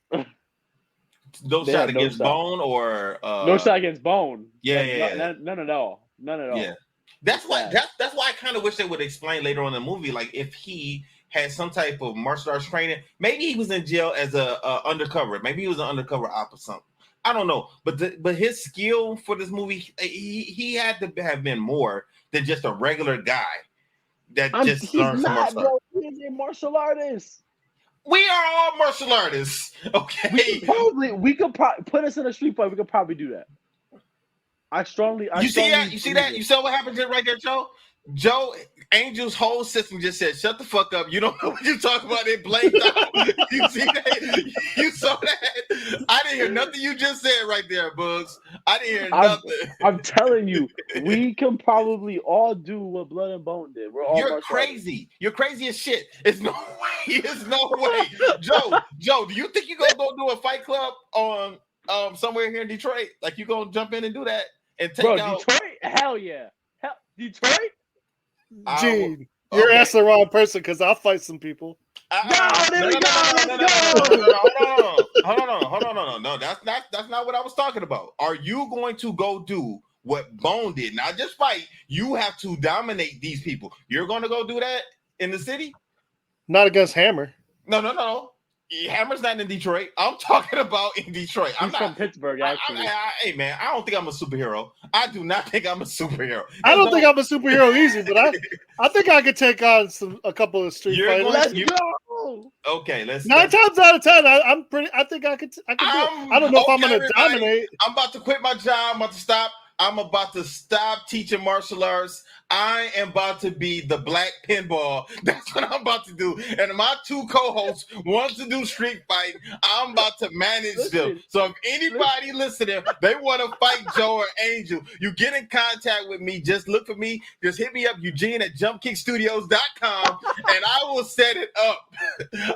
B: No shot against Bone or
D: no shot against Bone.
B: Yeah.
D: None at all.
B: Yeah, that's why I kind of wish they would explain later on in the movie, like if he had some type of martial arts training. Maybe he was in jail as a undercover. Maybe he was an undercover op or something. I don't know, but his skill for this movie, he had to have been more than just a regular guy that just learned some martial arts.
D: He's a martial artist.
B: We are all martial artists, okay?
D: We could put us in a street fight. We could probably do that. You see that?
B: You saw what happened right there, Joe? Angel's whole system just said, "Shut the fuck up! You don't know what you're talking about." It blanked out. You see that? You saw that? I didn't hear nothing you just said right there, Bugs. I didn't hear nothing.
D: I'm telling you, we can probably all do what Blood and Bone did.
B: You're crazy. You're crazy as shit. It's no way. It's no way. Joe, do you think you're gonna go do a fight club on somewhere here in Detroit? Like, you gonna jump in and do that and take out
D: Detroit? Hell yeah. Detroit?
C: Gene, You're asking the wrong person because I'll fight some people.
B: Hold on. No, that's not what I was talking about. Are you going to go do what Bone did? Not just fight. You have to dominate these people. You're going to go do that in the city?
C: Not against Hammer.
B: No. Hammer's not in Detroit. I'm talking about in Detroit.
D: He's from Pittsburgh, actually.
B: Hey, man, I don't think I'm a superhero. I do not think I'm a superhero.
C: I don't think I'm a superhero either, but I think I could take on a couple of street fighters.
D: Let's go.
B: Okay, let's.
C: 9 times out of 10, I think I could do it. I don't know if I'm going to dominate.
B: I'm about to quit my job. I'm about to stop. I'm about to stop teaching martial arts. I am about to be the black pinball. That's what I'm about to do. And my 2 co-hosts want to do street fight. I'm about to manage them. So if anybody listening, they want to fight Joe or Angel, you get in contact with me. Just look for me. Just hit me up, Eugene at jumpkickstudios.com, and I will set it up.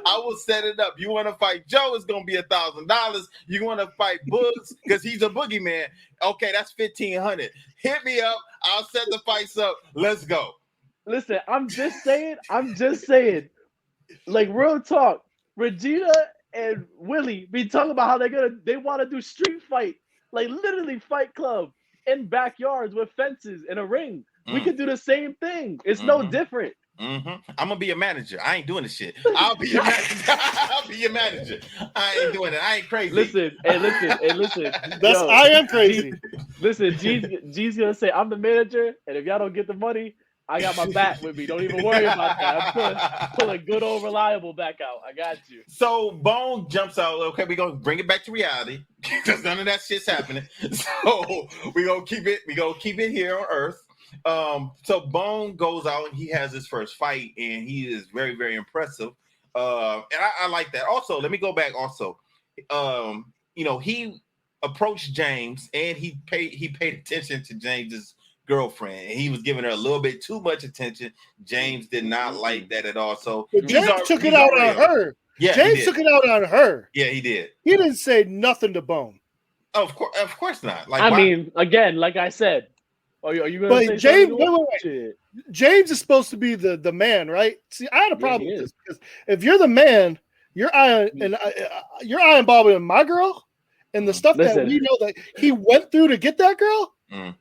B: I will set it up. You want to fight Joe, it's going to be $1,000. You want to fight Bugs, because he's a boogeyman. Okay, that's $1,500. Hit me up. I'll set the fights up. Let's go.
D: Listen, I'm just saying. Like, real talk. Regina and Willie be talking about how they want to do street fight, like literally Fight Club in backyards with fences and a ring. We could do the same thing. It's no different.
B: I'm gonna be a manager. I ain't doing this shit. I'll be your manager. I'll be your manager. I ain't doing it. I ain't crazy.
D: Listen.
C: I am crazy.
D: Listen, G's gonna say I'm the manager, and if y'all don't get the money, I got my back with me. Don't even worry about that. I'm pulling good old reliable back out. I got you.
B: So Bone jumps out. Okay, we're gonna bring it back to reality because none of that shit's happening. So we're gonna keep it here on Earth. So Bone goes out and he has his first fight, and he is very, very impressive. And I like that. Also, let me go back. Also, he approached James, and he paid attention to James's girlfriend, and he was giving her a little bit too much attention. James did not like that at all. So
C: James took it out on her. Yeah, James took it out on her.
B: Yeah, he did.
C: He didn't say nothing to Bone.
B: Of course not. Like,
D: I mean, again, like I said. Are you going to say
C: James? Wait. James is supposed to be the man, right? See, I had a problem with this because if you're the man, you're eyeballing my girl and the stuff that we know that he went through to get that girl, and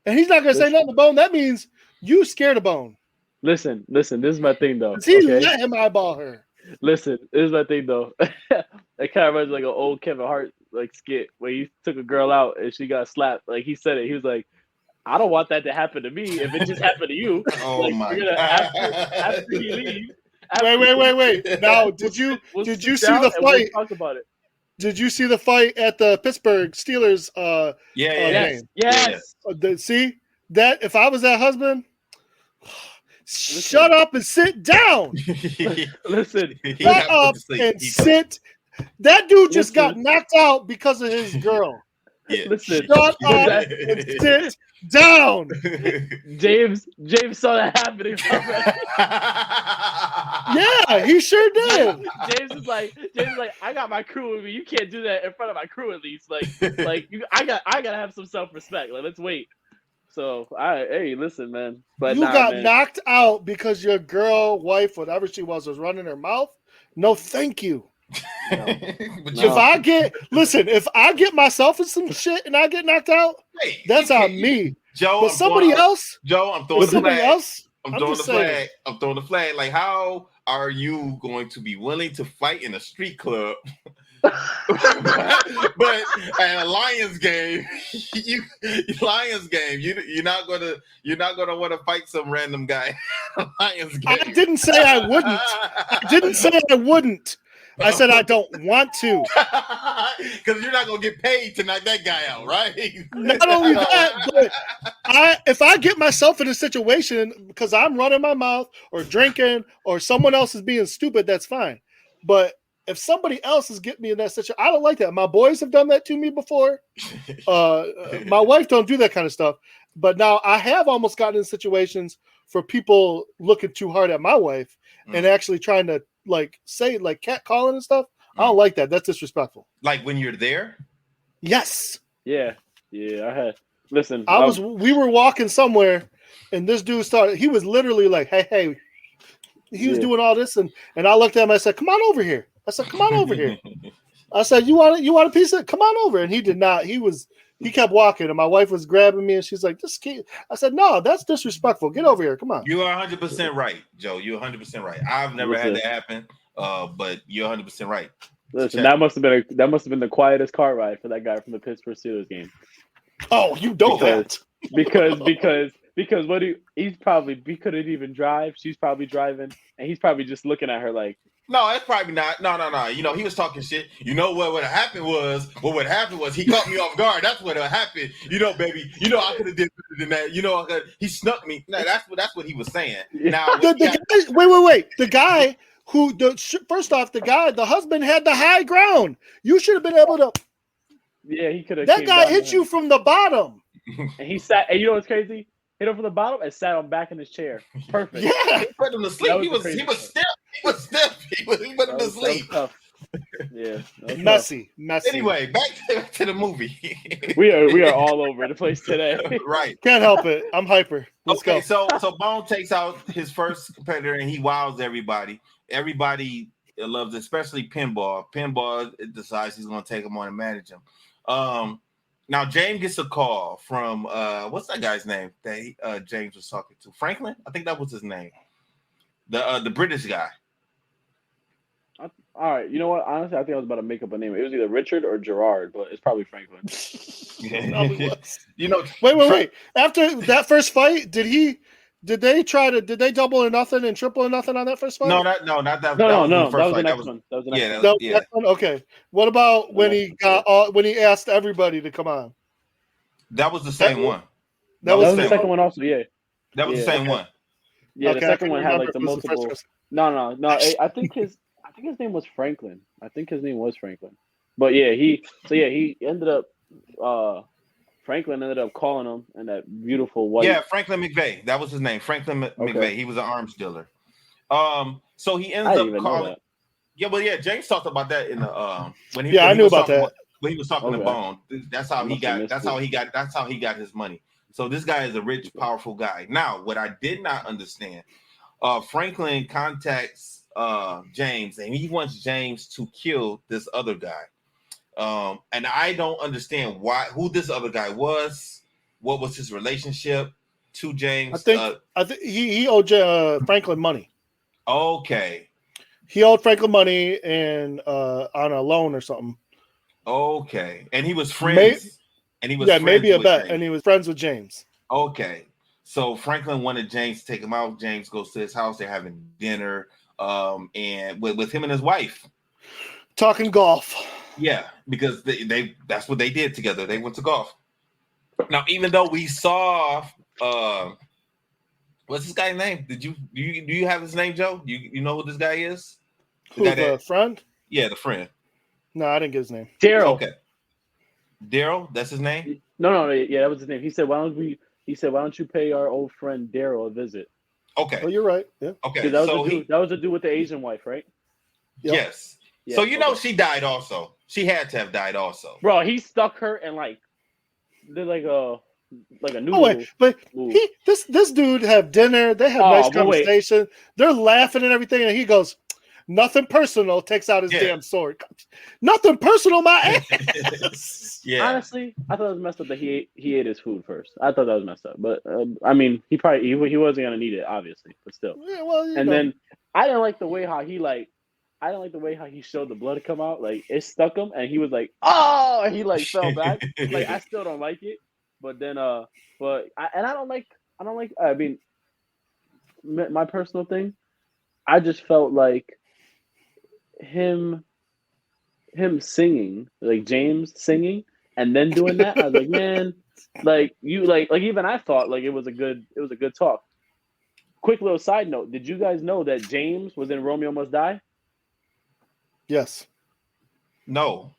C: he's not going to say nothing to Bone. That means you scared of Bone.
D: Listen. This is my thing, though.
C: He let him eyeball her.
D: Listen, this is my thing, though. It kind of reminds like an old Kevin Hart like skit where he took a girl out and she got slapped. Like he said it. He was like, I don't want that to happen to me if it just happened to you.
B: Oh my God.
D: After he leaves.
C: Wait. Now, did you see the fight?
D: Talk about it.
C: Did you see the fight at the Pittsburgh Steelers game?
D: Yes.
C: See that if I was that husband, shut up and sit down.
D: Listen.
C: Shut up and sit. That dude just got knocked out because of his girl.
B: Yeah.
D: Listen,
C: shut up and sit down.
D: James saw that happening.
C: Yeah, he sure did.
D: James is like, I got my crew with me. You can't do that in front of my crew, at least. I gotta have some self-respect. Like, let's wait. So, hey, listen, man. But
C: you got knocked out because your girl, wife, whatever she was running her mouth. No, thank you. No. If I get myself in some shit and I get knocked out, that's on me.
B: Joe,
C: but somebody else,
B: I'm throwing the flag. I'm throwing the flag. Like, how are you going to be willing to fight in a street club? But at a Lions game, you're not gonna want to fight some random guy. Lions game.
C: I didn't say I wouldn't. I said I don't want to.
B: Because you're not going to get paid to knock that guy out, right?
C: Not only that, but if I get myself in a situation because I'm running my mouth or drinking or someone else is being stupid, that's fine. But if somebody else is getting me in that situation, I don't like that. My boys have done that to me before. My wife don't do that kind of stuff. But now I have almost gotten in situations for people looking too hard at my wife and actually trying to say cat calling and stuff. I don't like that. That's disrespectful.
B: Like when you're there?
C: Yes.
D: Yeah. I had. Listen.
C: We were walking somewhere and this dude started. He was literally like, hey, He was doing all this, and I looked at him. I said, "Come on over here." I said, "Come on over here." I said, "You want a piece of it? Come on over." And he did not. He kept walking, and my wife was grabbing me, and she's like, "This kid." I said, "No, that's disrespectful. Get over here. Come on."
B: You are 100% right, Joe. You're 100% right. I've never had that happen, but you're 100% right.
D: Listen, that must have been the quietest car ride for that guy from the Pittsburgh Steelers game.
C: Oh, you know that.
D: Because what he couldn't even drive. She's probably driving, and he's probably just looking at her like,
B: no, it's probably not. No. You know, he was talking shit. You know what would happen was he caught me off guard. That's what happened. You know, baby. You know, I could have did better than that. You know, he snuck me. No, that's what he was saying. Now,
C: wait. The guy who the husband had the high ground. You should have been able to.
D: Yeah, he could have.
C: That guy hit you from the bottom.
D: And he sat. And you know what's crazy? Hit him from the bottom and sat on back in his chair. Perfect.
B: Yeah, he put him to sleep. He was stiff. He put him to sleep.
D: Yeah,
C: messy.
B: Anyway, back to the movie.
D: we are all over the place today.
B: Right.
C: Can't help it. I'm hyper. Let's go.
B: So Bone takes out his first competitor and he wows everybody. Everybody loves it, especially Pinball. Pinball decides he's going to take him on and manage him. Now James gets a call from what's that guy's name that James was talking to? Franklin? I think that was his name. The British guy.
D: All right, you know what? Honestly, I think I was about to make up a name. It was either Richard or Gerard, but it's probably Franklin.
B: You know,
C: wait. After that first fight, did they double or nothing and triple or nothing on that first fight?
B: No, not that.
D: No. That was the next one. That was the next one.
C: Yeah. Okay. What about when he asked everybody to come on?
B: That was the same one.
D: That was the second one also. Yeah.
B: That was the same one.
D: Yeah, the second one had like the multiple. No. I think his name was Franklin. But yeah, he ended up. Franklin ended up calling him and that beautiful white.
B: Yeah, Franklin McVeigh. That was his name. Franklin McVeigh. He was an arms dealer. So he ends up calling. Yeah, James talked about that in the when he.
C: Yeah, I knew about that.
B: When he was talking to Bone. That's how he got his money. So this guy is a rich, powerful guy. Now, what I did not understand, Franklin contacts James and he wants James to kill this other guy. And I don't understand who this other guy was. What was his relationship to James?
C: I think he owed Franklin money.
B: Okay.
C: He owed Franklin money and on a loan or something.
B: Okay. And he was friends.
C: Maybe a bet. James. And he was friends with James.
B: Okay. So Franklin wanted James to take him out. James goes to his house. They're having dinner. And with him and his wife.
C: Talking golf.
B: Yeah, because they that's what they did together. They went to golf. Now, even though we saw what's this guy's name? Do you have his name, Joe? You know who this guy is?
C: The friend?
B: Yeah, the friend.
C: No, I didn't get his name.
D: Daryl.
B: Okay. Daryl, that's his name?
D: No, yeah, that was his name. He said, why don't you pay our old friend Daryl a visit?
B: Okay.
C: Oh, you're right. Yeah.
B: Okay.
D: That was the dude with the Asian wife, right?
B: Yep. Yes. Yeah, so she died also. She had to have died also.
D: Bro, he stuck her and did like a noodle.
C: Oh, wait, but this dude have dinner. They have nice conversation. They're laughing and everything, and he goes, "Nothing personal." Takes out his damn sword. Nothing personal, my ass.
B: Yeah.
D: Honestly, I thought it was messed up that he ate his food first. I thought that was messed up, but I mean, he wasn't gonna need it, obviously, but still.
C: Yeah, well,
D: then I didn't like the way how he showed the blood come out. Like it stuck him, and he was like, "Oh!" and he fell back. I still don't like it, but then I don't like. I mean, my personal thing. I just felt like him singing, like James singing, and then doing that. I was like, man, even I thought it was a good talk. Quick little side note: did you guys know that James was in Romeo Must Die?
C: Yes.
B: No.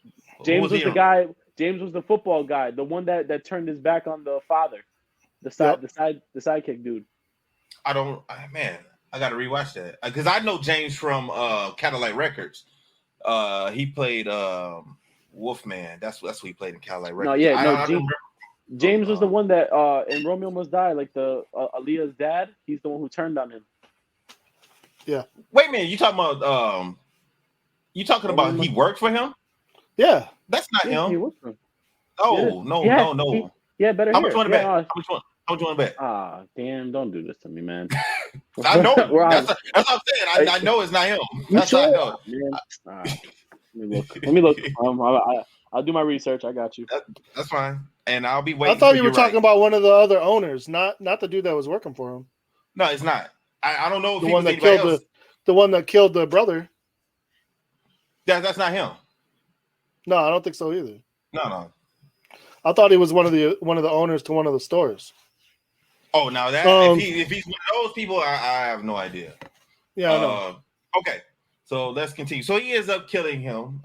D: James was the guy. James was the football guy, the one that turned his back on the father, the sidekick dude.
B: I got to rewatch that because I know James from Cadillac Records. He played Wolfman. That's what he played in Cadillac Records.
D: James was the one that in Romeo Must Die, like the Aaliyah's dad. He's the one who turned on him.
C: Yeah.
B: Wait a minute. You talking about he worked for him?
C: Yeah.
B: That's not
D: Yeah, he
B: him.
D: worked for him.
B: Oh, no.
D: Yeah, better
B: How
D: hear.
B: much you want to bet? How much you want to bet?
D: Ah, damn! Don't do this to me, man.
B: I know.
D: We're on.
B: That's what I'm saying. I know it's not him. That's
D: sure?
B: how I know.
D: Man. Let me look. I'll do my research. I got you.
B: That's fine. And I'll be waiting.
C: I thought you were talking about one of the other owners, not the dude that was working for him.
B: No, it's not. I don't know if
C: The
B: he
C: one
B: was
C: that
B: anybody
C: killed
B: else.
C: the one that killed the brother.
B: That's not him.
C: No, I don't think so either.
B: No.
C: I thought he was one of the owners to one of the stores.
B: Oh, now that if he's one of those people, I have no idea.
C: Yeah, I know.
B: Okay, so let's continue. So he ends up killing him,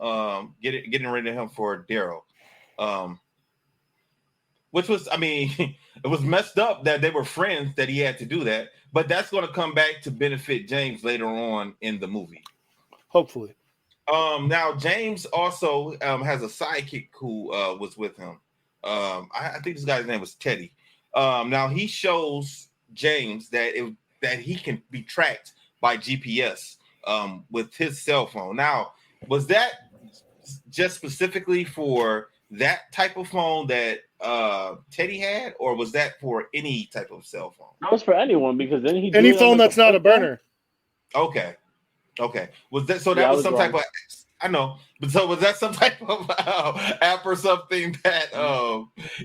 B: getting rid of him for Daryl, which was, I mean, it was messed up that they were friends that he had to do that. But that's going to come back to benefit James later on in the movie.
C: Hopefully.
B: Now James also has a sidekick who was with him. I think this guy's name was Teddy. Now he shows James that he can be tracked by GPS with his cell phone. Now, was that just specifically for that type of phone that Teddy had, or was that for any type of cell phone?
D: That was for anyone because then he
C: any phone that's not a burner.
B: Okay. Was that so? That was some type of. I know, but so was that some type of app or something that?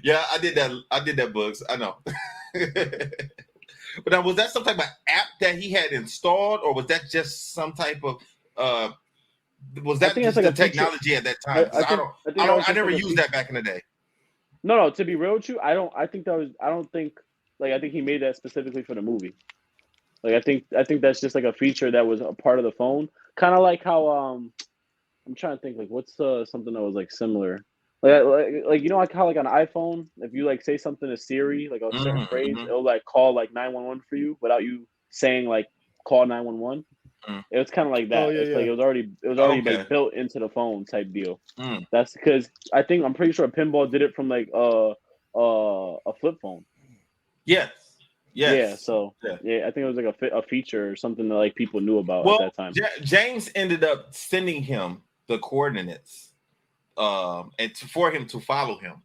B: Yeah, I did that, Bugs. I know. But now, was that some type of app that he had installed, or was that just some type of? Was that just the technology at that time? I never used that back in the day.
D: No. To be real with you, I think he made that specifically for the movie. Like I think that's just like a feature that was a part of the phone, kind of like how I'm trying to think like what's something that was like similar, like you know like how like on an iPhone if you like say something to Siri like a certain phrase it'll like call like 911 for you without you saying like call 911. It was kind of like that. It's like it was already like built into the phone type deal. That's because I'm pretty sure Pinball did it from like a flip phone.
B: Yes.
D: Yeah, so I think it was like a feature or something that like people knew about at that time.
B: James ended up sending him the coordinates, and for him to follow him,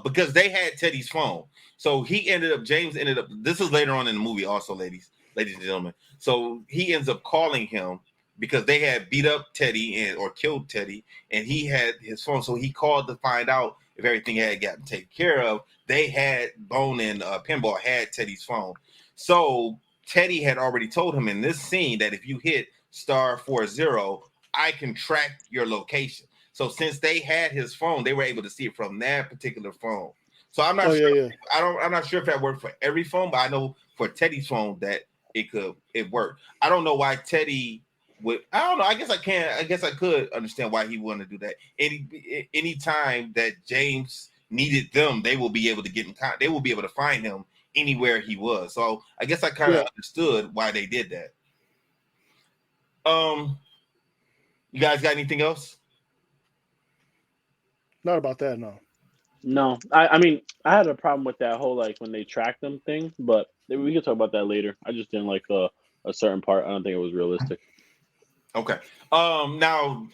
B: because they had Teddy's phone. So James ended up. This is later on in the movie, also, ladies and gentlemen. So he ends up calling him because they had beat up Teddy or killed Teddy, and he had his phone. So he called to find out if everything had gotten taken care of. They had Bone and Pinball had Teddy's phone. So Teddy had already told him in this scene that if you hit *40, I can track your location. So since they had his phone, they were able to see it from that particular phone. So I'm not sure. Yeah. I'm not sure if that worked for every phone, but I know for Teddy's phone that it worked. I don't know why Teddy would. I don't know. I guess I could understand why he wanted to do that. Any time that James needed them, they will be able to get in contact. They will be able to find him anywhere he was. So I guess I kind of understood why they did that. You guys got anything else?
C: Not about that, no.
D: No, I mean I had a problem with that whole like when they tracked them thing, but we can talk about that later. I just didn't like a certain part. I don't think it was realistic.
B: Okay. Now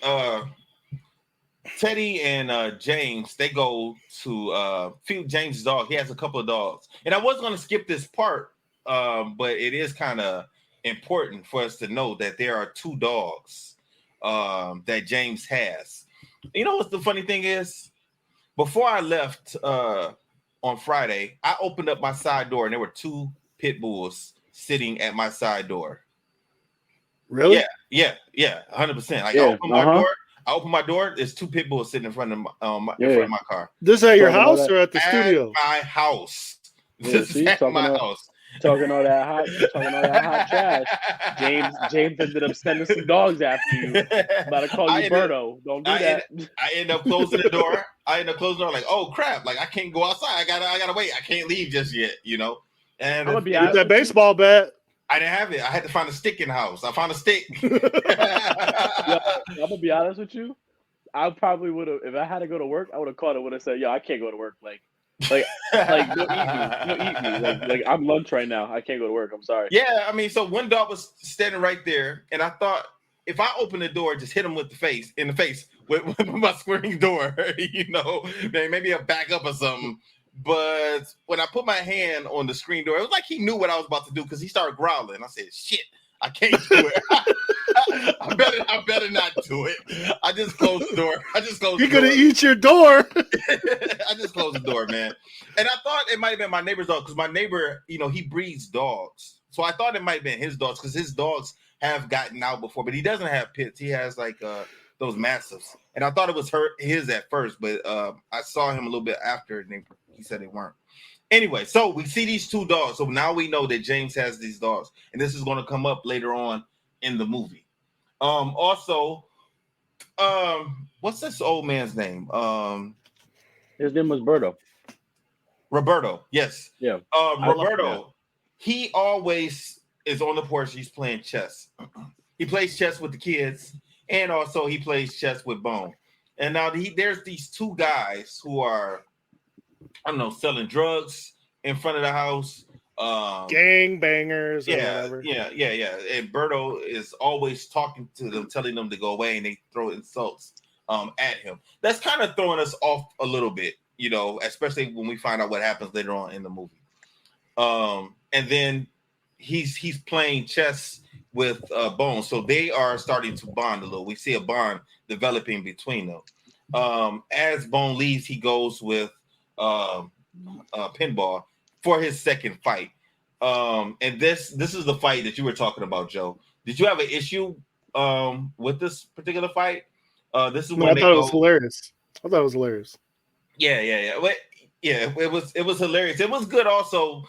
B: Teddy and James, they go to feed James' dog. He has a couple of dogs. And I was going to skip this part, but it is kind of important for us to know that there are 2 dogs that James has. You know what the funny thing is? Before I left on Friday, I opened up my side door and there were 2 pit bulls sitting at my side door.
C: Really?
B: Yeah, 100%. Like I open my door. There's 2 pit bulls sitting in front of my car.
C: This at your house or at the studio?
B: My house.
D: This is at my house. Talking all that hot trash. James ended up sending some dogs after you. About to call you Berto. Don't do that.
B: I end up closing the door. Like, oh crap! Like I can't go outside. I gotta wait. I can't leave just yet. You know. And
D: I'm gonna be
C: honest with that baseball bat.
B: I didn't have it. I had to find a stick in the house. I found a stick.
D: I'm gonna be honest with you. I probably would have, if I had to go to work, I would have called it. Would have said, "Yo, I can't go to work. Like, Like don't eat me. Don't eat me. Like I'm lunch right now. I can't go to work. I'm sorry.
B: Yeah, I mean, so one dog was standing right there, and I thought if I open the door, just hit him in the face with my screen door, maybe a back up or something. But when I put my hand on the screen door, it was like he knew what I was about to do because he started growling. I said, "Shit, I can't do it. I better not do it." I just closed the door.
C: You're gonna eat your door.
B: I just closed the door, man. And I thought it might have been my neighbor's dog because my neighbor, he breeds dogs. So I thought it might have been his dogs because his dogs have gotten out before, but he doesn't have pits. He has like those mastiffs. And I thought it was his at first, but I saw him a little bit after and he said they weren't. Anyway, so we see these two dogs. So now we know that James has these dogs. And this is going to come up later on in the movie. Also, what's this old man's name?
D: His name was Berto.
B: Roberto, yes.
D: Yeah.
B: Roberto, he always is on the porch. He's playing chess. He plays chess with the kids, and also he plays chess with Bone. And now there's these two guys who are, I don't know, selling drugs in front of the house.
C: Gang bangers. Whatever.
B: Yeah. And Berto is always talking to them, telling them to go away, and they throw insults at him. That's kind of throwing us off a little bit, especially when we find out what happens later on in the movie. And then he's playing chess with Bone, so they are starting to bond a little. We see a bond developing between them. As Bone leaves, he goes with Pinball for his second fight. And this is the fight that you were talking about, Joe. Did you have an issue with this particular fight? This is when
C: I thought it was hilarious.
B: Yeah. But, yeah, it was hilarious. It was good also.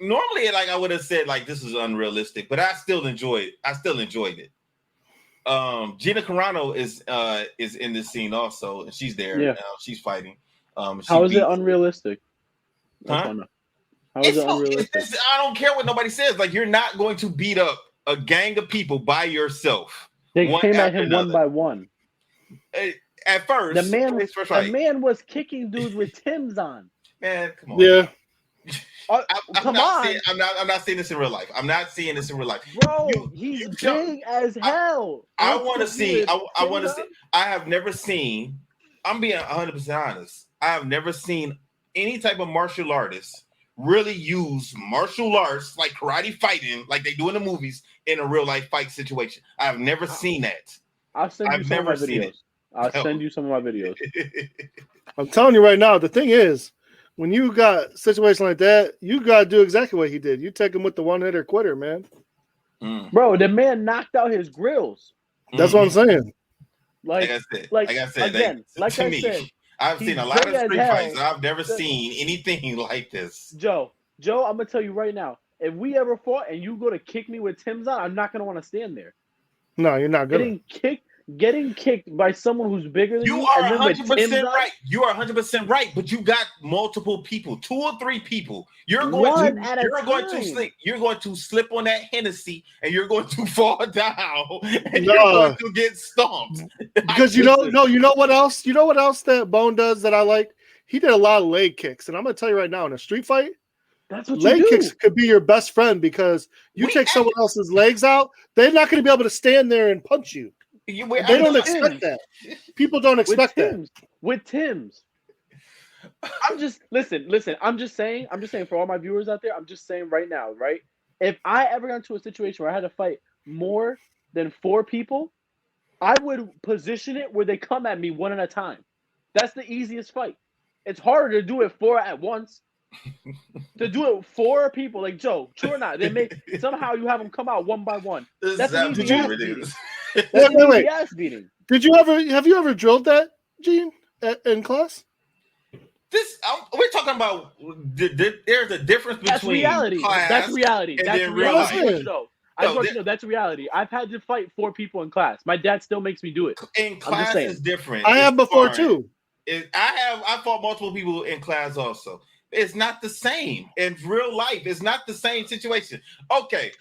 B: Normally, like I would have said, like this is unrealistic, but I still enjoyed it. Gina Carano is in this scene also, and she's there.
D: Yeah.
B: She's fighting.
D: How is it unrealistic?
B: Huh?
D: How is it unrealistic?
B: I don't care what nobody says. Like, you're not going to beat up a gang of people by yourself.
D: They came at him one by one.
B: At first,
D: the man was kicking dudes with Timbs on.
B: Man, come on.
C: Yeah.
D: I'm
B: not seeing this in real life. I'm not seeing this in real life.
D: Bro, he's big as hell.
B: I want to see. I want to see. I have never seen. I'm being 100% honest. I have never seen any type of martial artist really use martial arts like karate fighting, like they do in the movies, in a real life fight situation. I have never seen that.
D: I'll send you some of my videos. I'll send you some of my videos.
C: I'm telling you right now, the thing is, when you got a situation like that, you got to do exactly what he did. You take him with the one-hitter quitter, man.
D: Bro, the man knocked out his grills.
C: That's what I'm saying.
D: Like I said,
B: I've seen a lot of street fights, and I've never seen anything like this.
D: Joe, I'm going to tell you right now, if we ever fought and you go to kick me with Tim's on, I'm not going to want to stand there.
C: No, you're not good.
D: Getting kicked by someone who's bigger than you.
B: You are 100% right. You are 100% right, but you got multiple people, 2 or 3 people. You're going to slip on that Hennessy, and you're going to fall down, and you're going to get stomped.
C: Because you know what else? You know what else that Bone does that I like? He did a lot of leg kicks, and I'm going to tell you right now, in a street fight,
D: that's what
C: leg kicks could be your best friend because take someone else's legs out, they're not going to be able to stand there and punch you. They don't expect that. People don't expect that.
D: With Tim's. I'm just listen. I'm just saying for all my viewers out there, I'm just saying right now, right? If I ever got into a situation where I had to fight more than 4 people, I would position it where they come at me one at a time. That's the easiest fight. It's harder to do it 4 at once. To do it 4 people, like Joe, true or not, somehow you have them come out one by one. That's an easy ass beating. That's an easy ass beating.
C: Have you ever drilled that, Gene, in class?
B: We're talking about there's a difference between class.
D: That's reality.
B: That's reality.
D: I just want you to know that's reality. I've had to fight 4 people in class. My dad still makes me do it.
B: In class is different.
C: I have before too.
B: I fought multiple people in class also. It's not the same in real life. It's not the same situation. Okay,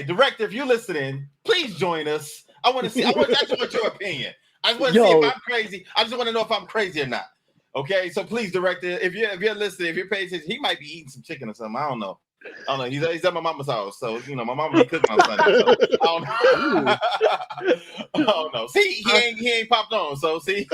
B: director, if you're listening, please join us. I just want your opinion. I just want to see if I'm crazy. I just want to know if I'm crazy or not. Okay, so please, director, if you're listening, if you're paying attention, he might be eating some chicken or something. I don't know. He's at my mama's house, so my mama be cooking on Sunday. So I don't know. I don't know. See, he ain't popped on. So see,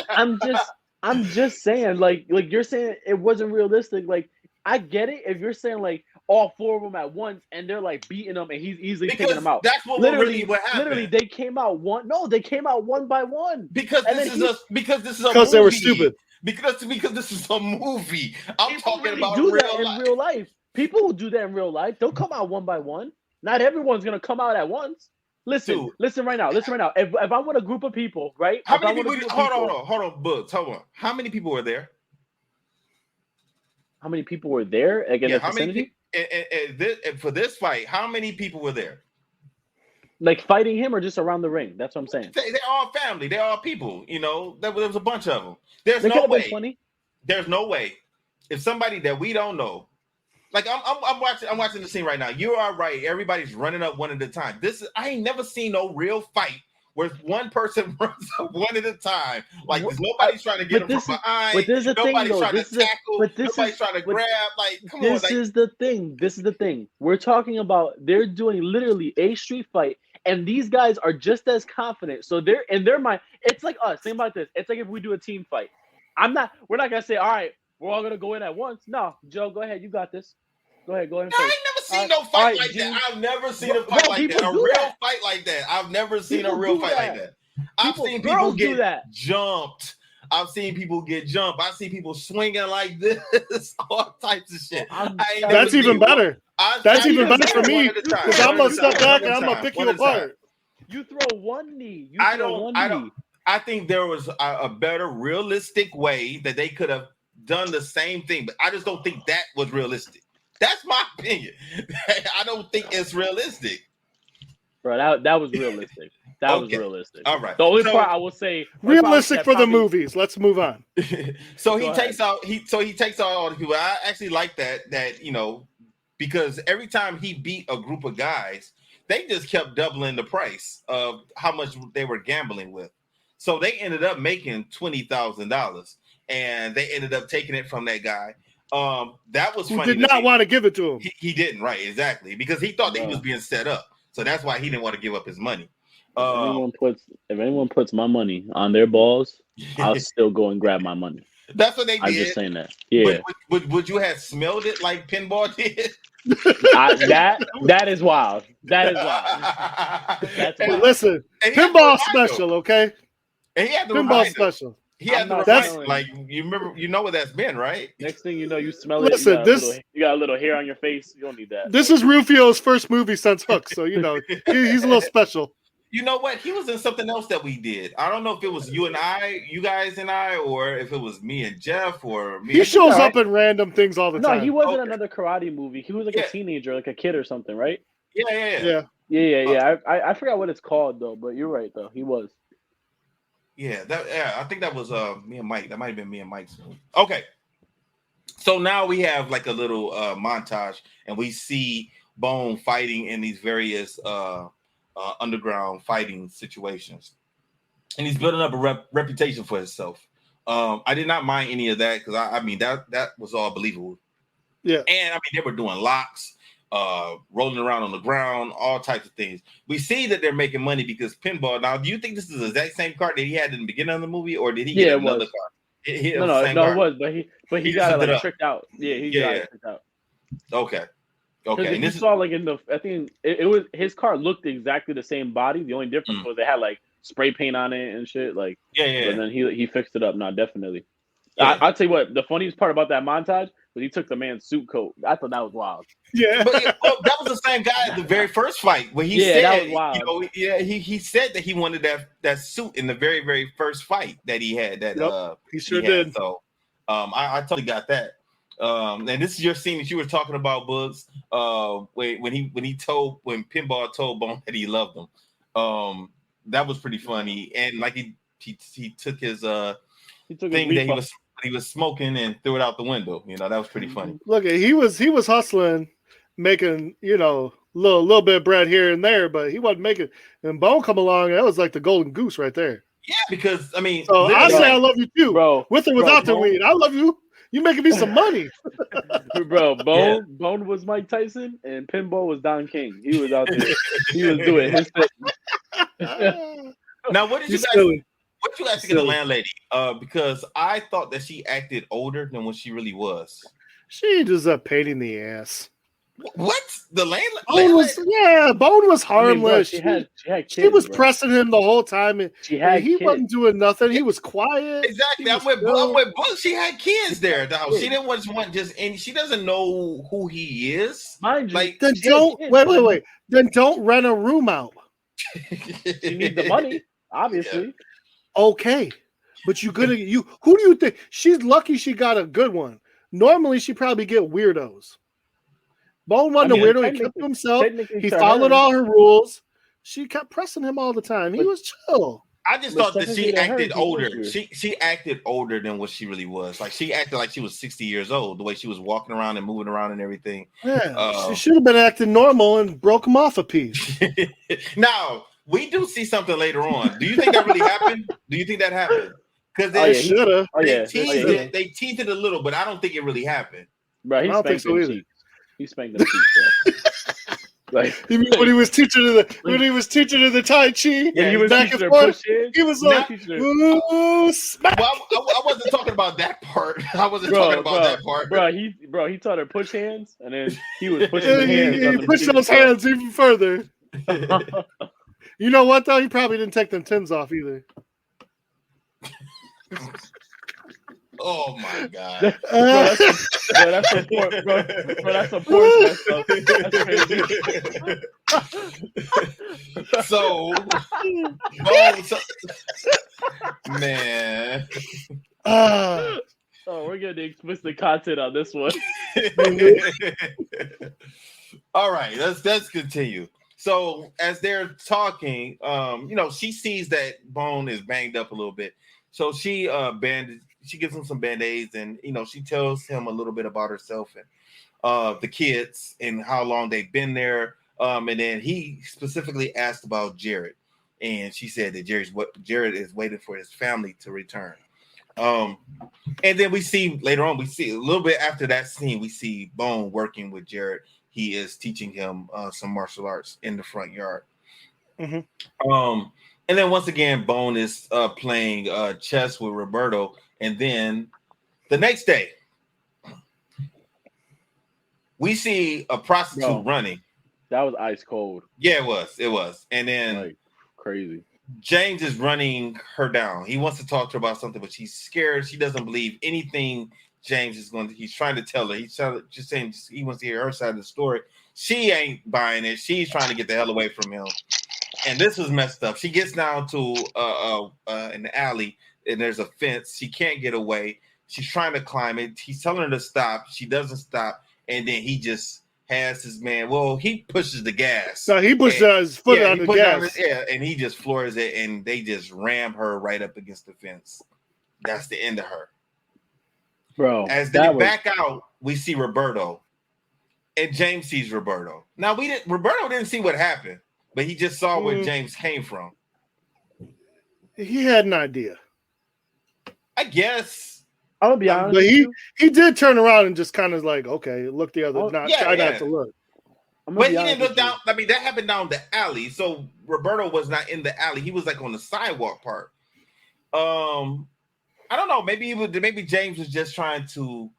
D: I'm just saying, like you're saying it wasn't realistic. Like I get it if you're saying like all 4 of them at once and they're like beating them and he's easily taking them out.
B: That's what happened.
D: Literally, they came out one. No, they came out one by one.
B: Because this is a
C: because they were stupid.
B: Because this is a movie. I'm talking about
D: real life. People who do that in real life, they'll come out one by one. Not everyone's gonna come out at once. Listen right now. If I'm with a group of people, right?
B: How many people? Hold on, Books. Hold on. How many people were there?
D: How many people were there? Again,
B: yeah, how many? And for this fight, how many people were there?
D: Like fighting him or just around the ring? That's what I'm saying.
B: They're all family. They're all people. You know, there was a bunch of them. There's no way. There's no way. If somebody that we don't know, like I'm watching the scene right now. You are right. Everybody's running up one at a time. I ain't never seen no real fight where one person runs up one at a time. Like nobody's trying to get him from behind.
D: But there's a
B: nobody's
D: thing,
B: trying to tackle. Nobody's trying to grab. Like, come on.
D: This is the thing. This is the thing. We're talking about they're doing literally a street fight, and these guys are just as confident. So they're in their mind. It's like us. Think about this. It's like if we do a team fight. We're not gonna say, all right, we're all gonna go in at once. No, Joe, go ahead. You got this. Go ahead. I ain't
B: never seen no fight like that. I've never seen a fight like that. A real fight like that. I've never seen a real fight like that. I've seen people get jumped. I've seen people get jumped. I've seen people swinging like this. All types of shit.
C: That's even better. That's even better for me because I'm gonna step back and I'm gonna pick you apart.
D: You throw one knee.
B: I think there was a better realistic way that they could have done the same thing, but I just don't think that was realistic. That's my opinion. I don't think it's realistic.
D: Bro, that was realistic. That was realistic.
B: All right.
D: The only part I will say
C: realistic for the movies. Let's move on.
B: So he takes out all the people. I actually like that, you know, because every time he beat a group of guys, they just kept doubling the price of how much they were gambling with. So they ended up making $20,000 and they ended up taking it from that guy. That was funny.
C: Who did not want to give it to him.
B: He didn't, right? Exactly. Because he thought that he was being set up. So that's why he didn't want to give up his money.
D: If anyone puts my money on their balls, I'll still go and grab my money.
B: That's what they did.
D: I'm just saying that. Yeah.
B: Would you have smelled it like pinball did?
D: That is wild. That is wild. That's wild.
C: Listen, pinball special, okay?
B: And he had the
C: pinball special.
B: He had the right, like you remember, you know what that's been, right?
D: Next thing you know, you smell it.
C: Listen,
D: you got a little hair on your face. You don't need that.
C: This is Rufio's first movie since Hook, so you know he's a little special.
B: You know what? He was in something else that we did. I don't know if it was you guys and I, or if it was me and Jeff, or me.
C: He shows up in random things all the time.
D: No, he was in another karate movie. He was like a teenager, like a kid or something, right?
B: Yeah.
D: I forgot what it's called though, but you're right though. He was.
B: Yeah, I think that was me and Mike. That might have been me and Mike's movie. Okay. So now we have like a little montage, and we see Bone fighting in these various underground fighting situations, and he's building up a reputation for himself. I did not mind any of that because I mean that was all believable.
C: Yeah,
B: and I mean they were doing locks, rolling around on the ground, all types of things. We see that they're making money because pinball. Now, do you think this is the exact same card that he had in the beginning of the movie, or did he get another card?
D: No, it was, but he got it like tricked out. Yeah, he got it tricked out.
B: Okay.
D: And this saw like in the, I think it was his car looked exactly the same body. The only difference was they had like spray paint on it and shit. Like And then he fixed it up. No, definitely. Yeah. I'll tell you what. The funniest part about that montage was he took the man's suit coat. I thought that was wild.
B: Yeah, but that was the same guy at the very first fight when he said,
D: that was wild.
B: You know, he said that he wanted that suit in the very, very first fight that he had. That
C: he sure did.
B: So, I totally got that. And this is your scene that you were talking about, Bugs. When Pinball told Bone that he loved him. That was pretty funny. And like he took his thing that he was smoking and threw it out the window. You know, that was pretty funny.
C: Look, he was hustling, making, you know, little bit of bread here and there, but he wasn't making. And Bone come along, that was like the golden goose right there.
B: Yeah, because I mean,
C: So I say I love you too,
D: bro.
C: with or without the weed. I love you. You making me some money,
D: bro. Bone was Mike Tyson, and Pinball was Don King. He was out there. He was doing his thing.
B: Now, what did you guys?
C: Silly.
B: What did you guys think of the landlady? Because I thought that she acted older than what she really was.
C: She just a pain in the ass.
B: What? The landlady?
C: Bone was harmless.
D: I mean, bro, she had kids,
C: she was
D: bro.
C: pressing him the whole time, and he wasn't doing nothing. He was quiet.
B: Exactly. I'm with Buck. She had kids there at the house. She didn't want just any. She doesn't know who he is.
D: Mind you,
C: then don't wait. Then don't rent a room out.
D: You need the money, obviously.
C: Yeah. Okay, but who do you think? She's lucky she got a good one. Normally, she probably get weirdos. Bone wasn't a weirdo. He kept to himself. He followed all her rules. She kept pressing him all the time. He was chill.
B: I just thought that she acted older. She acted older than what she really was. Like she acted like she was 60 years old. The way she was walking around and moving around and everything.
C: Yeah, she should have been acting normal and broke him off a piece.
B: Now we do see something later on. Do you think that really happened? Do you think that happened? Because
C: they should have.
B: They teased it a little, but I don't think it really happened.
D: Bro, I don't think so either. He spanked them cheeks, bro. Like,
C: you mean when he was teaching her the Tai Chi?
D: Yeah, he was
C: back and forth. He was like, "Ooh, smack."
B: Well, I wasn't talking about that part. I wasn't talking about that part.
D: Bro, he taught her push hands, and then he was pushing the hands.
C: He pushed those hands even further. You know what though? He probably didn't take them tins off either.
B: Oh my god!
D: That's some poor stuff. That's crazy.
B: So, man.
D: Oh, we're getting explicit content on this one.
B: All right, let's continue. So as they're talking, she sees that Bone is banged up a little bit. So she gives him some band-aids, and she tells him a little bit about herself and the kids and how long they've been there. And then he specifically asked about Jared, and she said that Jared is waiting for his family to return. And then we see later on, a little bit after that scene, we see Bone working with Jared. He is teaching him some martial arts in the front yard. Mm-hmm. And then once again, Bone is playing chess with Roberto. And then the next day, we see a prostitute running.
D: That was ice cold.
B: Yeah, it was. And then
D: like crazy.
B: James is running her down. He wants to talk to her about something, but she's scared. She doesn't believe anything James is he's trying to tell her. He's just saying he wants to hear her side of the story. She ain't buying it. She's trying to get the hell away from him. And this is messed up. She gets down to an alley, and there's a fence. She can't get away. She's trying to climb it. He's telling her to stop. She doesn't stop. And then he just has his man. Well, he pushes the gas.
C: So he pushed his foot on the gas.
B: And he just floors it, and they just ram her right up against the fence. That's the end of her.
D: Bro.
B: As they back out, we see Roberto. And James sees Roberto. Now, Roberto didn't see what happened, but he just saw where James came from.
C: He had an idea.
B: I guess.
D: I'm gonna be honest.
C: But he did turn around and just kind of like, okay, look the other, try not to look.
B: But he didn't look down. I mean, that happened down the alley. So Roberto was not in the alley. He was like on the sidewalk part. I don't know. Maybe James was just trying to,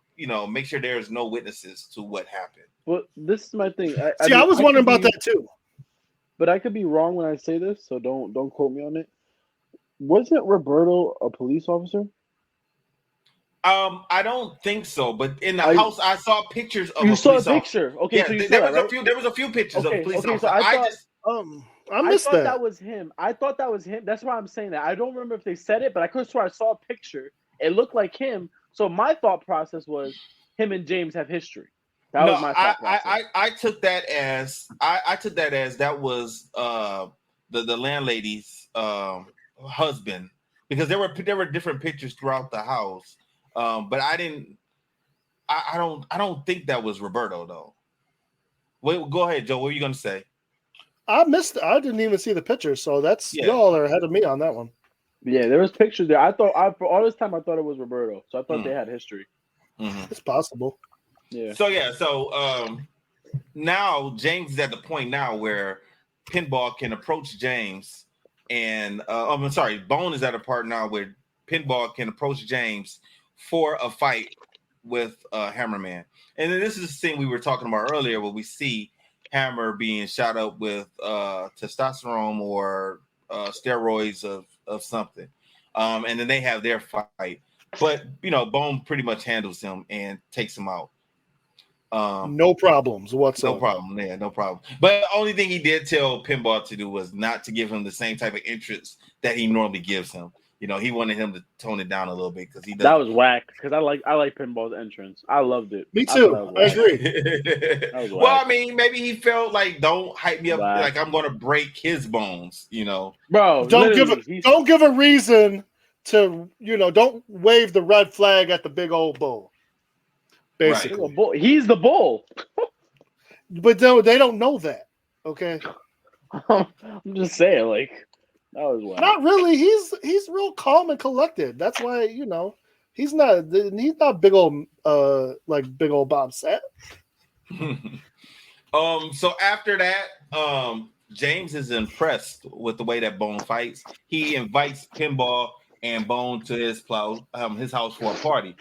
B: make sure there's no witnesses to what happened.
D: Well, this is my thing.
C: I was wondering about that too.
D: But I could be wrong when I say this, so don't quote me on it. Wasn't Roberto a police officer?
B: I don't think so. But in the house, I saw pictures of.
D: You saw a picture, okay?
B: Yeah,
D: so you
B: there was a few pictures of police officers.
D: So
C: I missed that.
D: That was him. I thought that was him. That's why I'm saying that. I don't remember if they said it, but I could have sworn I saw a picture. It looked like him. So my thought process was him and James have history. That was my thought process.
B: I took that as that was the landlady's husband, because there were different pictures throughout the house. But I don't think that was Roberto though. Wait, go ahead, Joe. What were you gonna say?
C: I missed. I didn't even see the picture, so that's y'all are ahead of me on that one.
D: Yeah, there was pictures there. For all this time I thought it was Roberto, so I thought they had history.
C: It's possible.
D: Yeah.
B: So now James is at the point now where Pinball can approach James, and I'm sorry, Bone is at a part now where Pinball can approach James for a fight with Hammerman. And then this is the scene we were talking about earlier, where we see Hammer being shot up with testosterone or steroids of something, and then they have their fight. But Bone pretty much handles him and takes him out.
C: No problems whatsoever.
B: No problem. Yeah, no problem. But the only thing he did tell Pinball to do was not to give him the same type of interest that he normally gives him. He wanted him to tone it down a little bit because he does.
D: That was whack. Because I like Pinball's entrance. I loved it.
C: Me too. I agree.
B: Well, I mean, maybe he felt like, don't hype me up like I'm going to break his bones.
D: Bro,
C: don't give a reason to don't wave the red flag at the big old bull. Basically,
D: right. He's the bull.
C: But they don't know that. Okay,
D: I'm just saying, like. That was wild.
C: Not really. He's real calm and collected. That's why he's not big old big old Bob Sapp.
B: So after that, James is impressed with the way that Bone fights. He invites Pinball and Bone to his house for a party.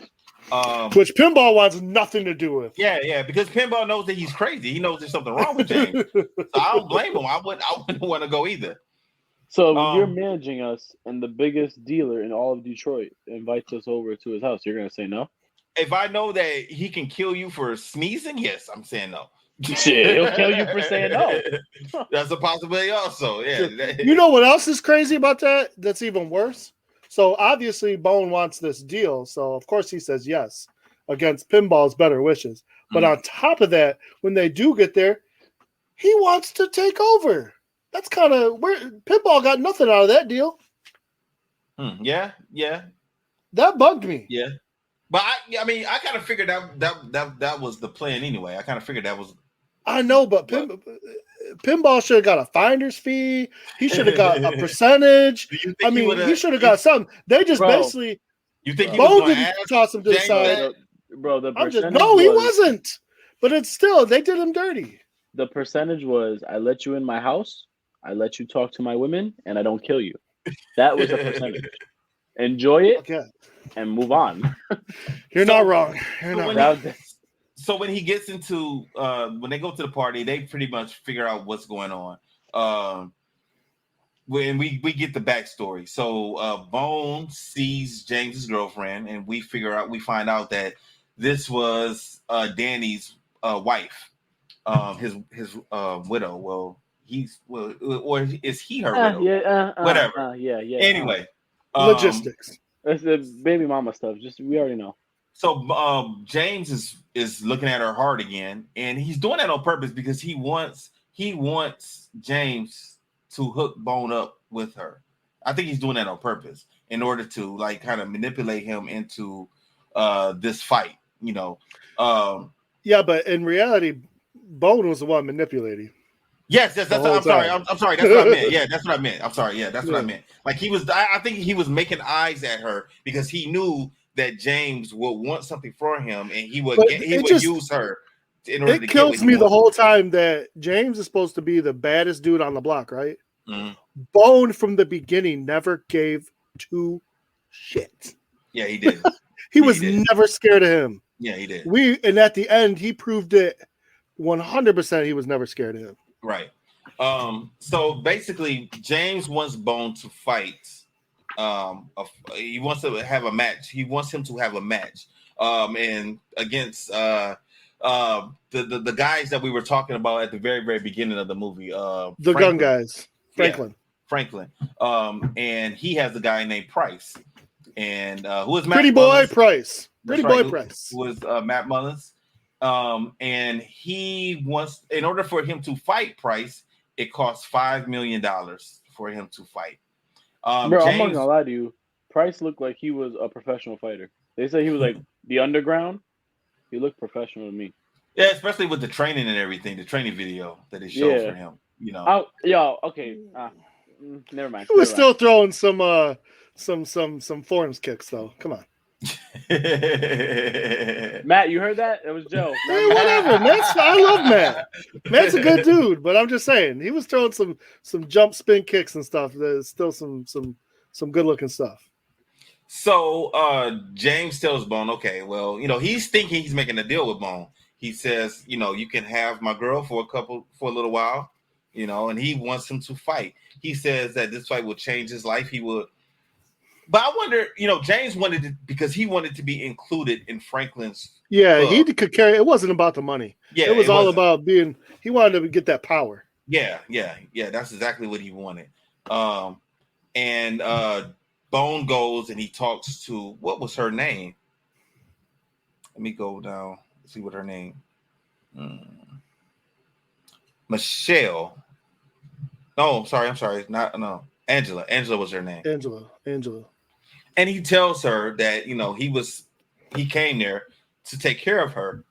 C: Which Pinball wants nothing to do with.
B: Yeah, because Pinball knows that he's crazy. He knows there's something wrong with James. So I don't blame him. I wouldn't want to go either.
D: So if you're managing us and the biggest dealer in all of Detroit invites us over to his house, you're going to say no?
B: If I know that he can kill you for sneezing, yes, I'm saying no.
D: Shit, he'll kill you for saying no.
B: That's a possibility also, yeah.
C: You know what else is crazy about that? That's even worse? So obviously Bone wants this deal, so of course he says yes against Pinball's better wishes. But on top of that, when they do get there, he wants to take over. That's kind of where Pinball got nothing out of that deal.
B: Yeah.
C: That bugged me.
B: Yeah, but I mean, I kind of figured that was the plan anyway. I kind of figured that was.
C: I know, but Pinball should have got a finder's fee. He should have got a percentage. I mean, he should have got something. They just basically.
B: You think
C: Bone didn't toss him to the side,
D: bro?
C: He wasn't. But it's still they did him dirty.
D: The percentage was: I let you in my house. I let you talk to my women, and I don't kill you. That was the percentage. Enjoy it and move on.
C: You're not wrong.
B: So when he gets into when they go to the party, they pretty much figure out what's going on. When we get the backstory. So Bone sees James's girlfriend, and we find out that this was Danny's wife, his widow. Well. Or is he her widow? Whatever.
D: Yeah.
B: Anyway,
C: logistics.
D: That's the baby mama stuff. We already know.
B: So James is looking at her hard again, and he's doing that on purpose because he wants James to hook Bone up with her. I think he's doing that on purpose in order to kind of manipulate him into this fight.
C: Yeah, but in reality, Bone was the one manipulating.
B: Yes, that's what I'm sorry. I'm sorry. That's what I meant. Yeah, that's what I meant. I'm sorry. Yeah, that's what I meant. Like he was, I think he was making eyes at her because he knew that James would want something for him, and he would use her in order to get. It
C: kills me the whole time that James is supposed to be the baddest dude on the block, right?
B: Mm-hmm.
C: Bone from the beginning never gave two shits.
B: Yeah, he did.
C: he was never scared of him.
B: Yeah, he did.
C: And at the end, he proved it 100%. He was never scared of him.
B: Right. So basically, James wants Bone to fight. He wants to have a match. He wants him to have a match. And against the guys that we were talking about at the very, very beginning of the movie.
C: The gun guys. Franklin.
B: Yeah, Franklin. And he has a guy named Price. And who is Matt
C: Pretty
B: Mullins?
C: Boy Price.
B: That's
C: Pretty
B: right,
C: Boy Price.
B: Who is Matt Mullins. And he wants, in order for him to fight Price, it costs $5 million for him to fight.
D: Bro, James, I'm not gonna lie to you. Price looked like he was a professional fighter. They say he was like the underground. He looked professional to me.
B: Yeah, especially with the training and everything, the training video that they showed for him.
D: Okay. Never mind.
C: He was still throwing some some forms kicks though. Come on.
D: Matt, you heard that? It was Joe.
C: Hey, whatever. I love Matt. Matt's a good dude, but I'm just saying he was throwing some jump spin kicks and stuff. There's still some good looking stuff.
B: So James tells Bone, okay, well, he's thinking he's making a deal with Bone. He says, you can have my girl for a little while, and he wants him to fight. He says that this fight will change his life. He would. But I wonder, James wanted it because he wanted to be included in Franklin's.
C: Yeah, he could carry. It wasn't about the money. Yeah, it was all about being. He wanted to get that power.
B: Yeah. That's exactly what he wanted. And Bone goes and he talks to, what was her name? Let me go down, see what her name. Michelle. No, I'm sorry. No. Angela. Angela was her name.
C: Angela.
B: And he tells her that, he came there to take care of her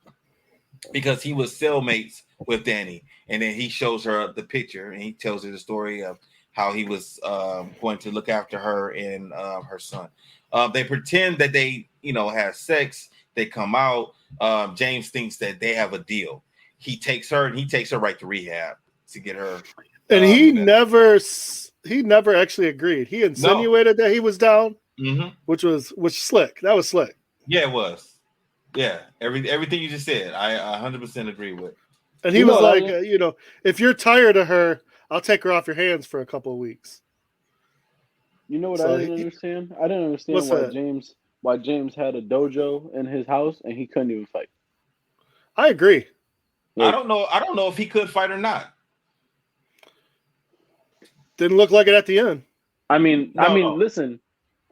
B: because he was cellmates with Danny. And then he shows her the picture and he tells her the story of how he was going to look after her and her son. They pretend that they, have sex. They come out. James thinks that they have a deal. He takes her right to rehab to get her.
C: And he never actually agreed. He insinuated that he was down, which slick. That was slick.
B: Yeah, it was. Yeah, everything you just said, I 100% agree with.
C: And he was like, if you're tired of her, I'll take her off your hands for a couple of weeks.
D: You know what I didn't understand? I didn't understand why James had a dojo in his house and he couldn't even fight.
C: I agree.
B: I don't know if he could fight or not.
C: Didn't look like it at the end.
D: Listen,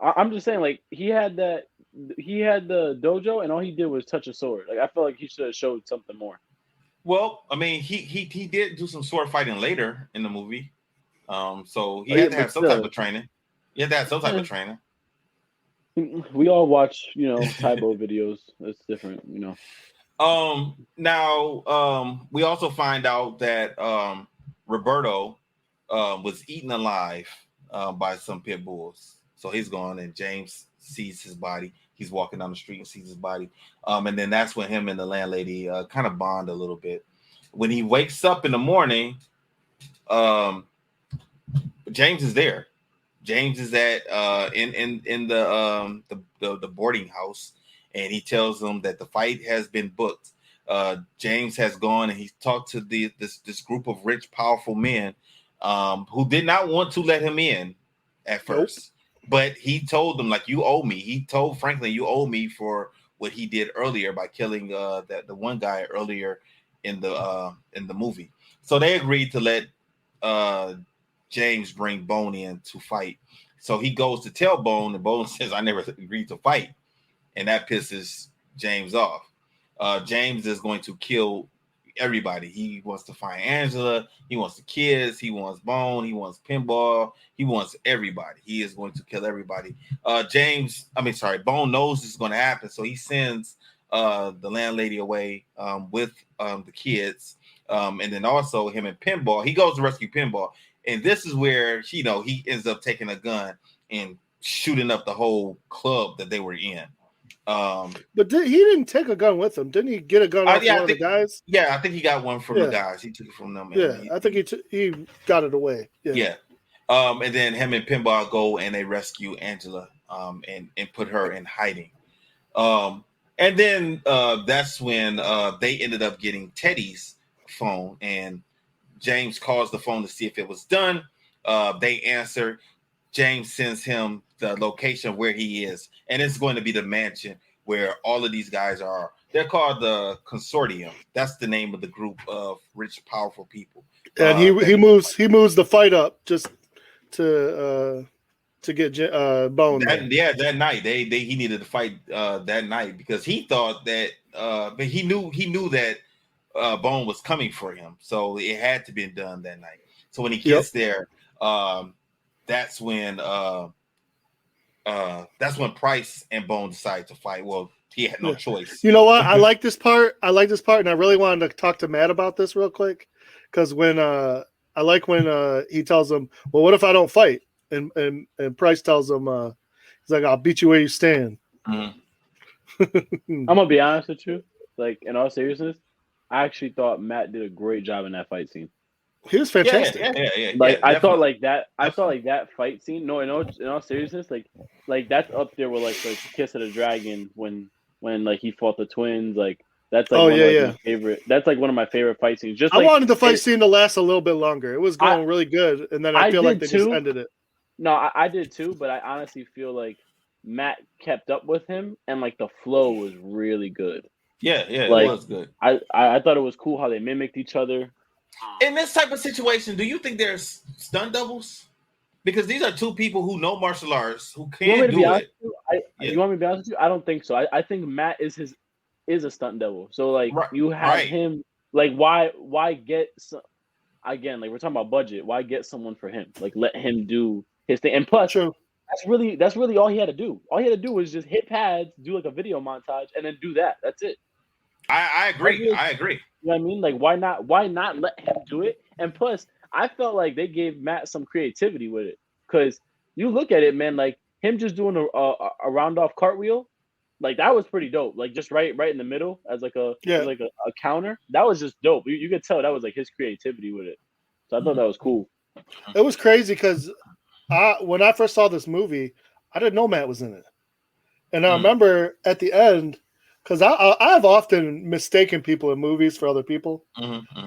D: I'm just saying, like, he had the dojo and all he did was touch a sword. Like, I feel like he should have showed something more.
B: Well, he did do some sword fighting later in the movie. So he had to have some type of training. Of training.
D: We all watch, Taibo videos. It's different,
B: Now, we also find out that Roberto was eaten alive by some pit bulls. So he's gone, and James sees his body. He's walking down the street and sees his body. And then that's when him and the landlady kind of bond a little bit. When he wakes up in the morning, James is there. James is at in the boarding house, and he tells them that the fight has been booked. James has gone and he's talked to this group of rich, powerful men who did not want to let him in at first. But he told them, like, you owe me. He told Franklin, you owe me for what he did earlier by killing the one guy earlier in the movie. So they agreed to let James bring Bone in to fight. So he goes to tell Bone, and Bone says, I never agreed to fight. And that pisses James off. James is going to kill everybody. He wants to find Angela. He wants the kids. He wants Bone. He wants Pinball. He wants everybody. He is going to kill everybody. Bone knows this is going to happen. So he sends the landlady away with the kids. And then also him and Pinball. He goes to rescue Pinball. And this is where, he ends up taking a gun and shooting up the whole club that they were in.
C: But he didn't take a gun with him. Didn't he get a gun off one of the guys?
B: Yeah, I think he got one from the guys. He took it from them.
C: I think he got it away. Yeah.
B: And then him and Pinball go and they rescue Angela and put her in hiding. And then that's when they ended up getting Teddy's phone, and James calls the phone to see if it was done. They answer. James sends him the location where he is, and it's going to be the mansion where all of these guys are. They're called the Consortium. That's the name of the group of rich, powerful people.
C: And he moves the fight up just to get Bone.
B: That night he needed to fight that night because he thought that, but he knew that Bone was coming for him, so it had to be done that night. So when he gets there, that's when Price and Bone decide to fight. Well, he had no choice.
C: You know what? I like this part, and I really wanted to talk to Matt about this real quick because when he tells him, "Well, what if I don't fight?" and Price tells him, He's like, I'll beat you where you stand.
B: Mhm.
D: I'm gonna be honest with you. Like in all seriousness, I actually thought Matt did a great job in that fight scene.
C: He was fantastic.
D: Like I thought,
B: definitely.
D: like that. I thought like that fight scene. No, in all seriousness, like that's up there with like Kiss of the Dragon when like he fought the twins. Like that's like
C: Oh,
D: one of
C: yeah,
D: like,
C: yeah.
D: my favorite. That's like one of my favorite fight scenes. Just
C: I
D: like
C: wanted the fight scene to last a little bit longer. It was going really good, and then I feel like
D: did
C: they just
D: too.
C: ended it.
D: No, I did too, but I honestly feel like Matt kept up with him, and like the flow was really good.
B: Yeah,
D: Like,
B: it was good.
D: I thought it was cool how they mimicked each other.
B: In this type of situation, do you think there's stunt doubles? Because these are two people who know martial arts, who can do it.
D: You want me to be honest with you? I don't think so. I think Matt is a stunt double. So like you have him. Like why get some, again? Like we're talking about budget. Why get someone for him? Like let him do his thing. And plus,
C: True.
D: that's really all he had to do. All he had to do was just hit pads, do like a video montage, and then do that. That's it.
B: I agree. I agree.
D: You know what I mean? Like why not let him do it? And plus, I felt like they gave Matt some creativity with it. Cause you look at it, man, like him just doing a round off cartwheel, like that was pretty dope. Like just right in the middle as like a counter. That was just dope. You could tell that was like his creativity with it. So I thought that was cool.
C: It was crazy because when I first saw this movie, I didn't know Matt was in it. And I remember at the end, because I've often mistaken people in movies for other people.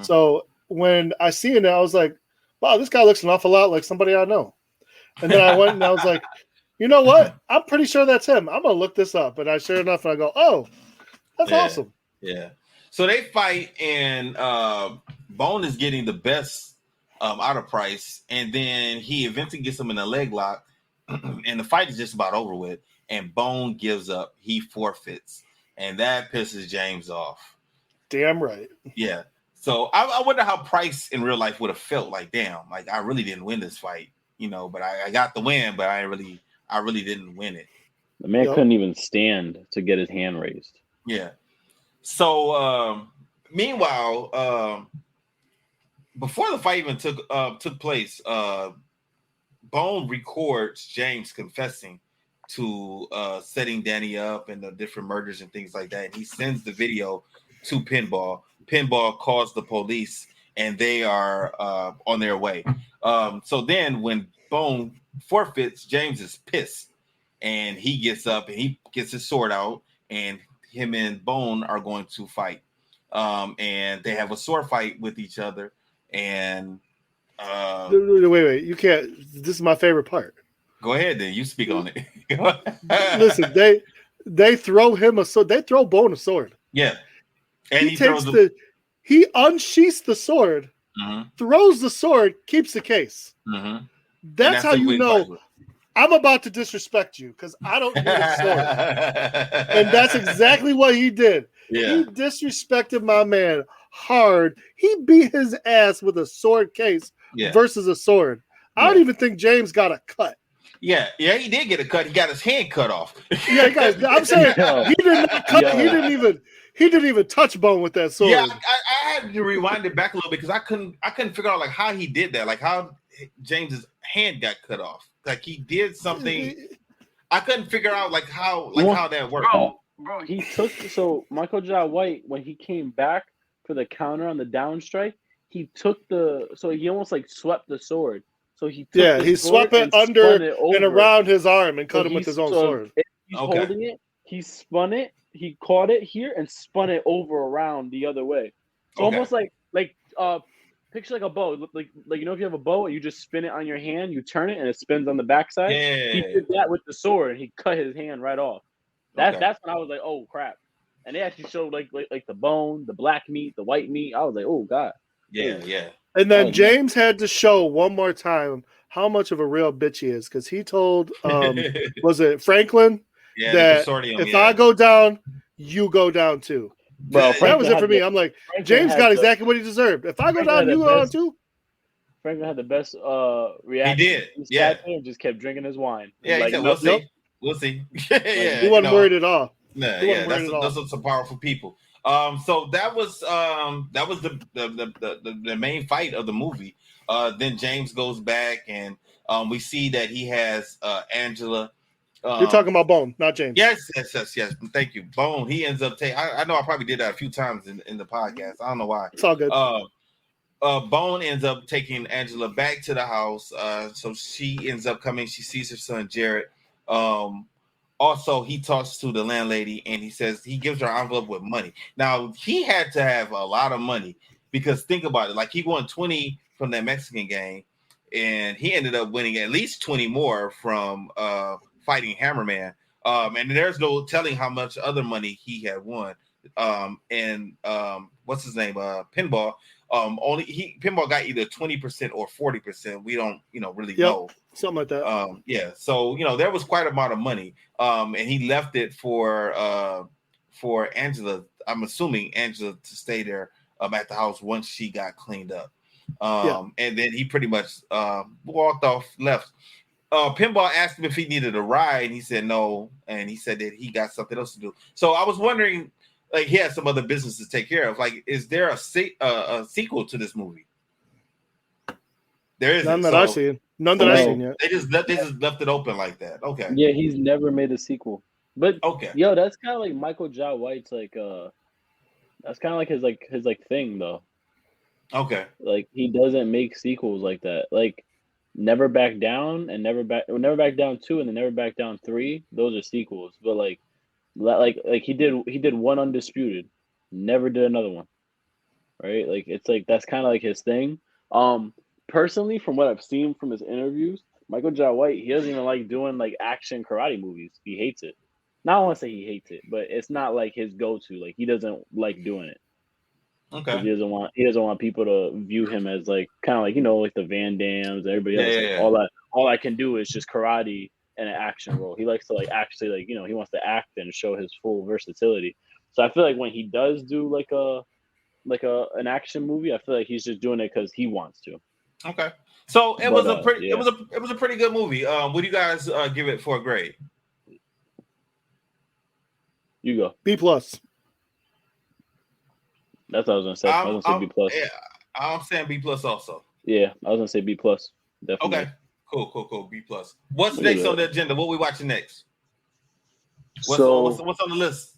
C: So when I seen it, I was like, wow, this guy looks an awful lot like somebody I know. And then I went and I was like, you know what? I'm pretty sure that's him. I'm going to look this up. And sure enough, I go, oh, that's awesome.
B: Yeah. So they fight, and Bone is getting the best out of Price. And then he eventually gets him in a leg lock. And the fight is just about over with. And Bone gives up. He forfeits. And that pisses James off.
C: Damn right.
B: Yeah. So I wonder how Price in real life would have felt. Like, damn, like I really didn't win this fight, but I got the win, but I really didn't win it.
D: The man couldn't even stand to get his hand raised.
B: Yeah. So meanwhile, before the fight even took place, Bone records James confessing to setting Danny up and the different murders and things like that. And he sends the video to Pinball. Pinball calls the police, and they are on their way. So then when Bone forfeits, James is pissed, and he gets up and he gets his sword out, and him and Bone are going to fight. And they have a sword fight with each other. And
C: wait, you can't. This is my favorite part.
B: Go ahead, then. You speak on it.
C: Listen, they throw him a sword. They throw Bone a sword.
B: Yeah, and
C: he unsheaths the sword, throws the sword, keeps the case. That's how you know I'm about to disrespect you because I don't need a sword. And that's exactly what he did. Yeah. He disrespected my man hard. He beat his ass with a sword case versus a sword. I don't even think James got a cut.
B: Yeah, he did get a cut. He got his hand cut off.
C: Yeah, guys, I'm saying he did not cut. He didn't even touch Bone with that sword.
B: Yeah, I had to rewind it back a little because I couldn't figure out like how he did that, like how James's hand got cut off. Like he did something. I couldn't figure out like how that worked.
D: Bro, he took Michael Jai White when he came back for the counter on the down strike. He took he almost like swept the sword. So he
C: swept it under and around his arm and cut him with his own sword.
D: He's holding it. He spun it. He caught it here and spun it over around the other way. So almost like picture like a bow. Like if you have a bow and you just spin it on your hand, you turn it and it spins on the backside. Yeah. He did that with the sword and he cut his hand right off. That's when I was like, oh crap. And they actually showed like the bone, the black meat, the white meat. I was like, oh god.
B: Yeah.
C: And then James had to show one more time how much of a real bitch he is because he told, was it Franklin, that if I go down, you go down too. Bro, that was it for me. I'm like, James got exactly what he deserved. If I go down, you go down too.
D: Franklin had the best reaction.
B: He did. Yeah.
D: And just kept drinking his wine.
B: Yeah,
D: like,
B: he said, we'll see. Yeah,
C: he wasn't worried at all.
B: Nah, those are some powerful people. So that was the main fight of the movie. Then James goes back and we see that he has Angela
C: You're talking about Bone, not James.
B: Yes. Thank you. Bone. He ends up taking. I know I probably did that a few times in the podcast. I don't know why.
C: It's all good.
B: Bone ends up taking Angela back to the house. So she ends up coming. She sees her son Jared. Also, he talks to the landlady and he says he gives her an envelope with money. Now he had to have a lot of money because think about it. Like he won 20 from that Mexican game, and he ended up winning at least 20 more from fighting Hammerman. And there's no telling how much other money he had won. What's his name? Pinball. Pinball got either 20% or 40%. We don't, really know.
C: Something like that.
B: Yeah. So, there was quite a amount of money. And he left it for Angela. I'm assuming Angela to stay there at the house once she got cleaned up. And then he pretty much walked off, left. Pinball asked him if he needed a ride, and he said no, and he said that he got something else to do. So I was wondering, like, he had some other business to take care of. Like, is there a sequel to this movie? There isn't.
C: None that I've seen. None that I've seen yet.
B: They just left it open like that. Okay.
D: Yeah, he's never made a sequel. But
B: okay,
D: yo, that's kind of like Michael Jai White's that's kind of like his thing though.
B: Okay.
D: Like he doesn't make sequels like that. Like Never Back Down and Never Back Down 2 and then Never Back Down 3. Those are sequels. But like he did one Undisputed, never did another one. Right? Like it's like that's kind of like his thing. Personally, from what I've seen from his interviews, Michael Jai White, he doesn't even like doing like action karate movies. He hates it. Not want to say he hates it, but it's not like his go-to. Like he doesn't like doing it.
B: Okay.
D: He doesn't want people to view him as like kind of like like the Van Dams and everybody else. Yeah. All I can do is just karate and an action role. He likes to like actually like he wants to act and show his full versatility. So I feel like when he does do like an action movie, I feel like he's just doing it because he wants to.
B: Okay. So it was a pretty good movie. What do you guys give it for a grade?
D: You go.
C: B+.
D: That's what I was gonna say. I was gonna say B+.
B: Yeah, I'm saying B+ also.
D: Yeah, I was gonna say B+. Definitely.
B: Okay. Cool. B+. What's next on the agenda? What we watching next? What's on the list?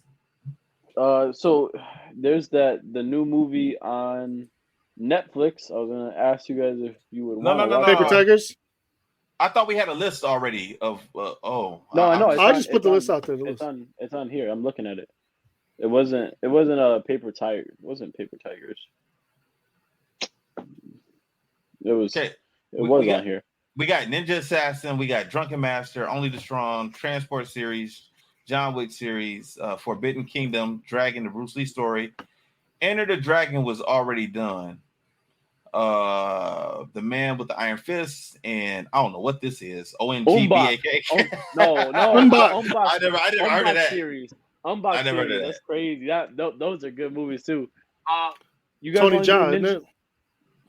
D: So there's the new movie on Netflix. I was gonna ask you guys if you would want to watch
C: Paper Tigers.
B: I thought we had a list already of.
D: No, I know.
C: I just put the list out there.
D: It's on here. I'm looking at it. It wasn't a Paper Tiger. It wasn't Paper Tigers. It was. Okay. It was on here.
B: We got Ninja Assassin. We got Drunken Master, Only the Strong, Transport series, John Wick series, Forbidden Kingdom, Dragon, the Bruce Lee story. Enter the Dragon was already done. The Man with the Iron Fist, and I don't know what this is. ONGBAK.
D: No.
B: I never heard of that
D: series. I never heard of that. That's crazy. Those are good movies too. You guys
C: Tony Jaa, isn't it?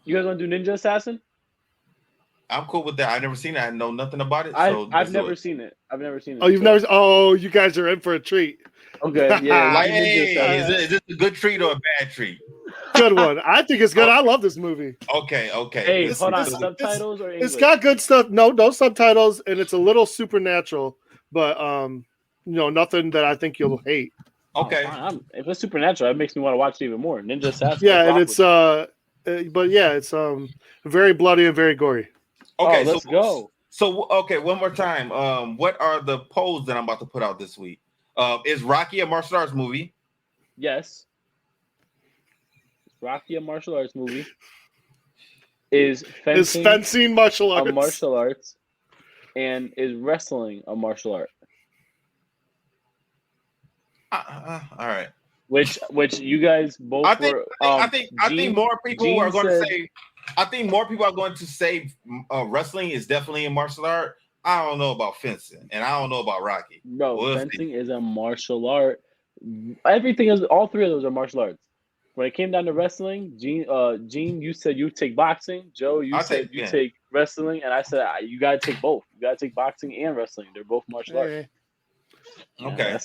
D: You guys want to do Ninja Assassin?
B: I'm cool with that. I've never seen it. I know nothing about it.
D: I've never seen it.
C: Oh, you've never? Oh, you guys are in for a treat.
D: Okay, yeah.
B: Is this a good treat or a bad treat?
C: Good one. I think it's good. I love this movie.
B: Okay.
D: Hey, hold on. Subtitles or English?
C: It's got good stuff. No subtitles, and it's a little supernatural, but nothing that I think you'll hate.
B: Okay.
D: If it's supernatural, that makes me want to watch it even more. Ninja Assassin.
C: Yeah, and it's it's very bloody and very gory.
B: Okay,
D: let's go.
B: So one more time. What are the polls that I'm about to put out this week? Is Rocky a martial arts movie?
D: Yes. Rocky a martial arts movie? Is fencing
C: martial arts?
D: A martial arts, and is wrestling a martial art?
B: All right.
D: Which you guys both.
B: I think more people are going to say. I think more people are going to say wrestling is definitely a martial art. I don't know about fencing, and I don't know about Rocky.
D: No, fencing is a martial art. Everything is. All three of those are martial arts. When it came down to wrestling, Gene, you said you take boxing. Joe, you said you take wrestling, and I said you gotta take both. You gotta take boxing and wrestling. They're both martial arts.
B: Okay.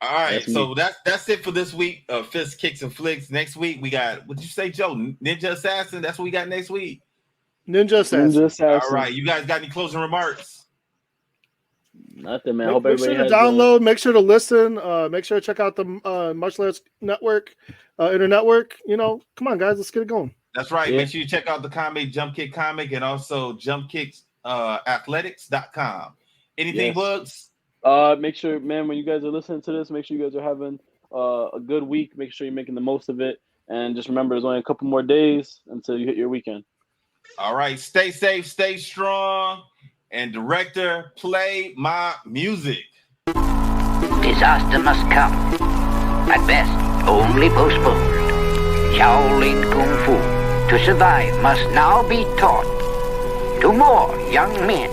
B: All right. So that's it for this week. Fist, Kicks, and Flicks. Next week we got. What'd you say, Joe? Ninja Assassin. That's what we got next week.
C: Ninja Assassin.
B: All right. You guys got any closing remarks?
D: Nothing, man. I hope
C: Make sure
D: everybody
C: to
D: has
C: download. Make sure to listen. Make sure to check out the Martial Arts Network, Internetwork. You know, come on, guys, let's get it going.
B: That's right.
D: Yeah.
B: Make sure you check out the comic Jump Kick Comic and also jumpkicks athletics.com. Anything,
D: Yes.
B: Bugs?
D: Make sure, man, when you guys are listening to this, make sure you guys are having a good week. Make sure you're making the most of it. And just remember, there's only a couple more days until you hit your weekend.
B: All right. Stay safe, stay strong. And director, play my music.
A: Disaster must come. At best, only postponed. Shaolin Kung Fu, to survive, must now be taught to more young men.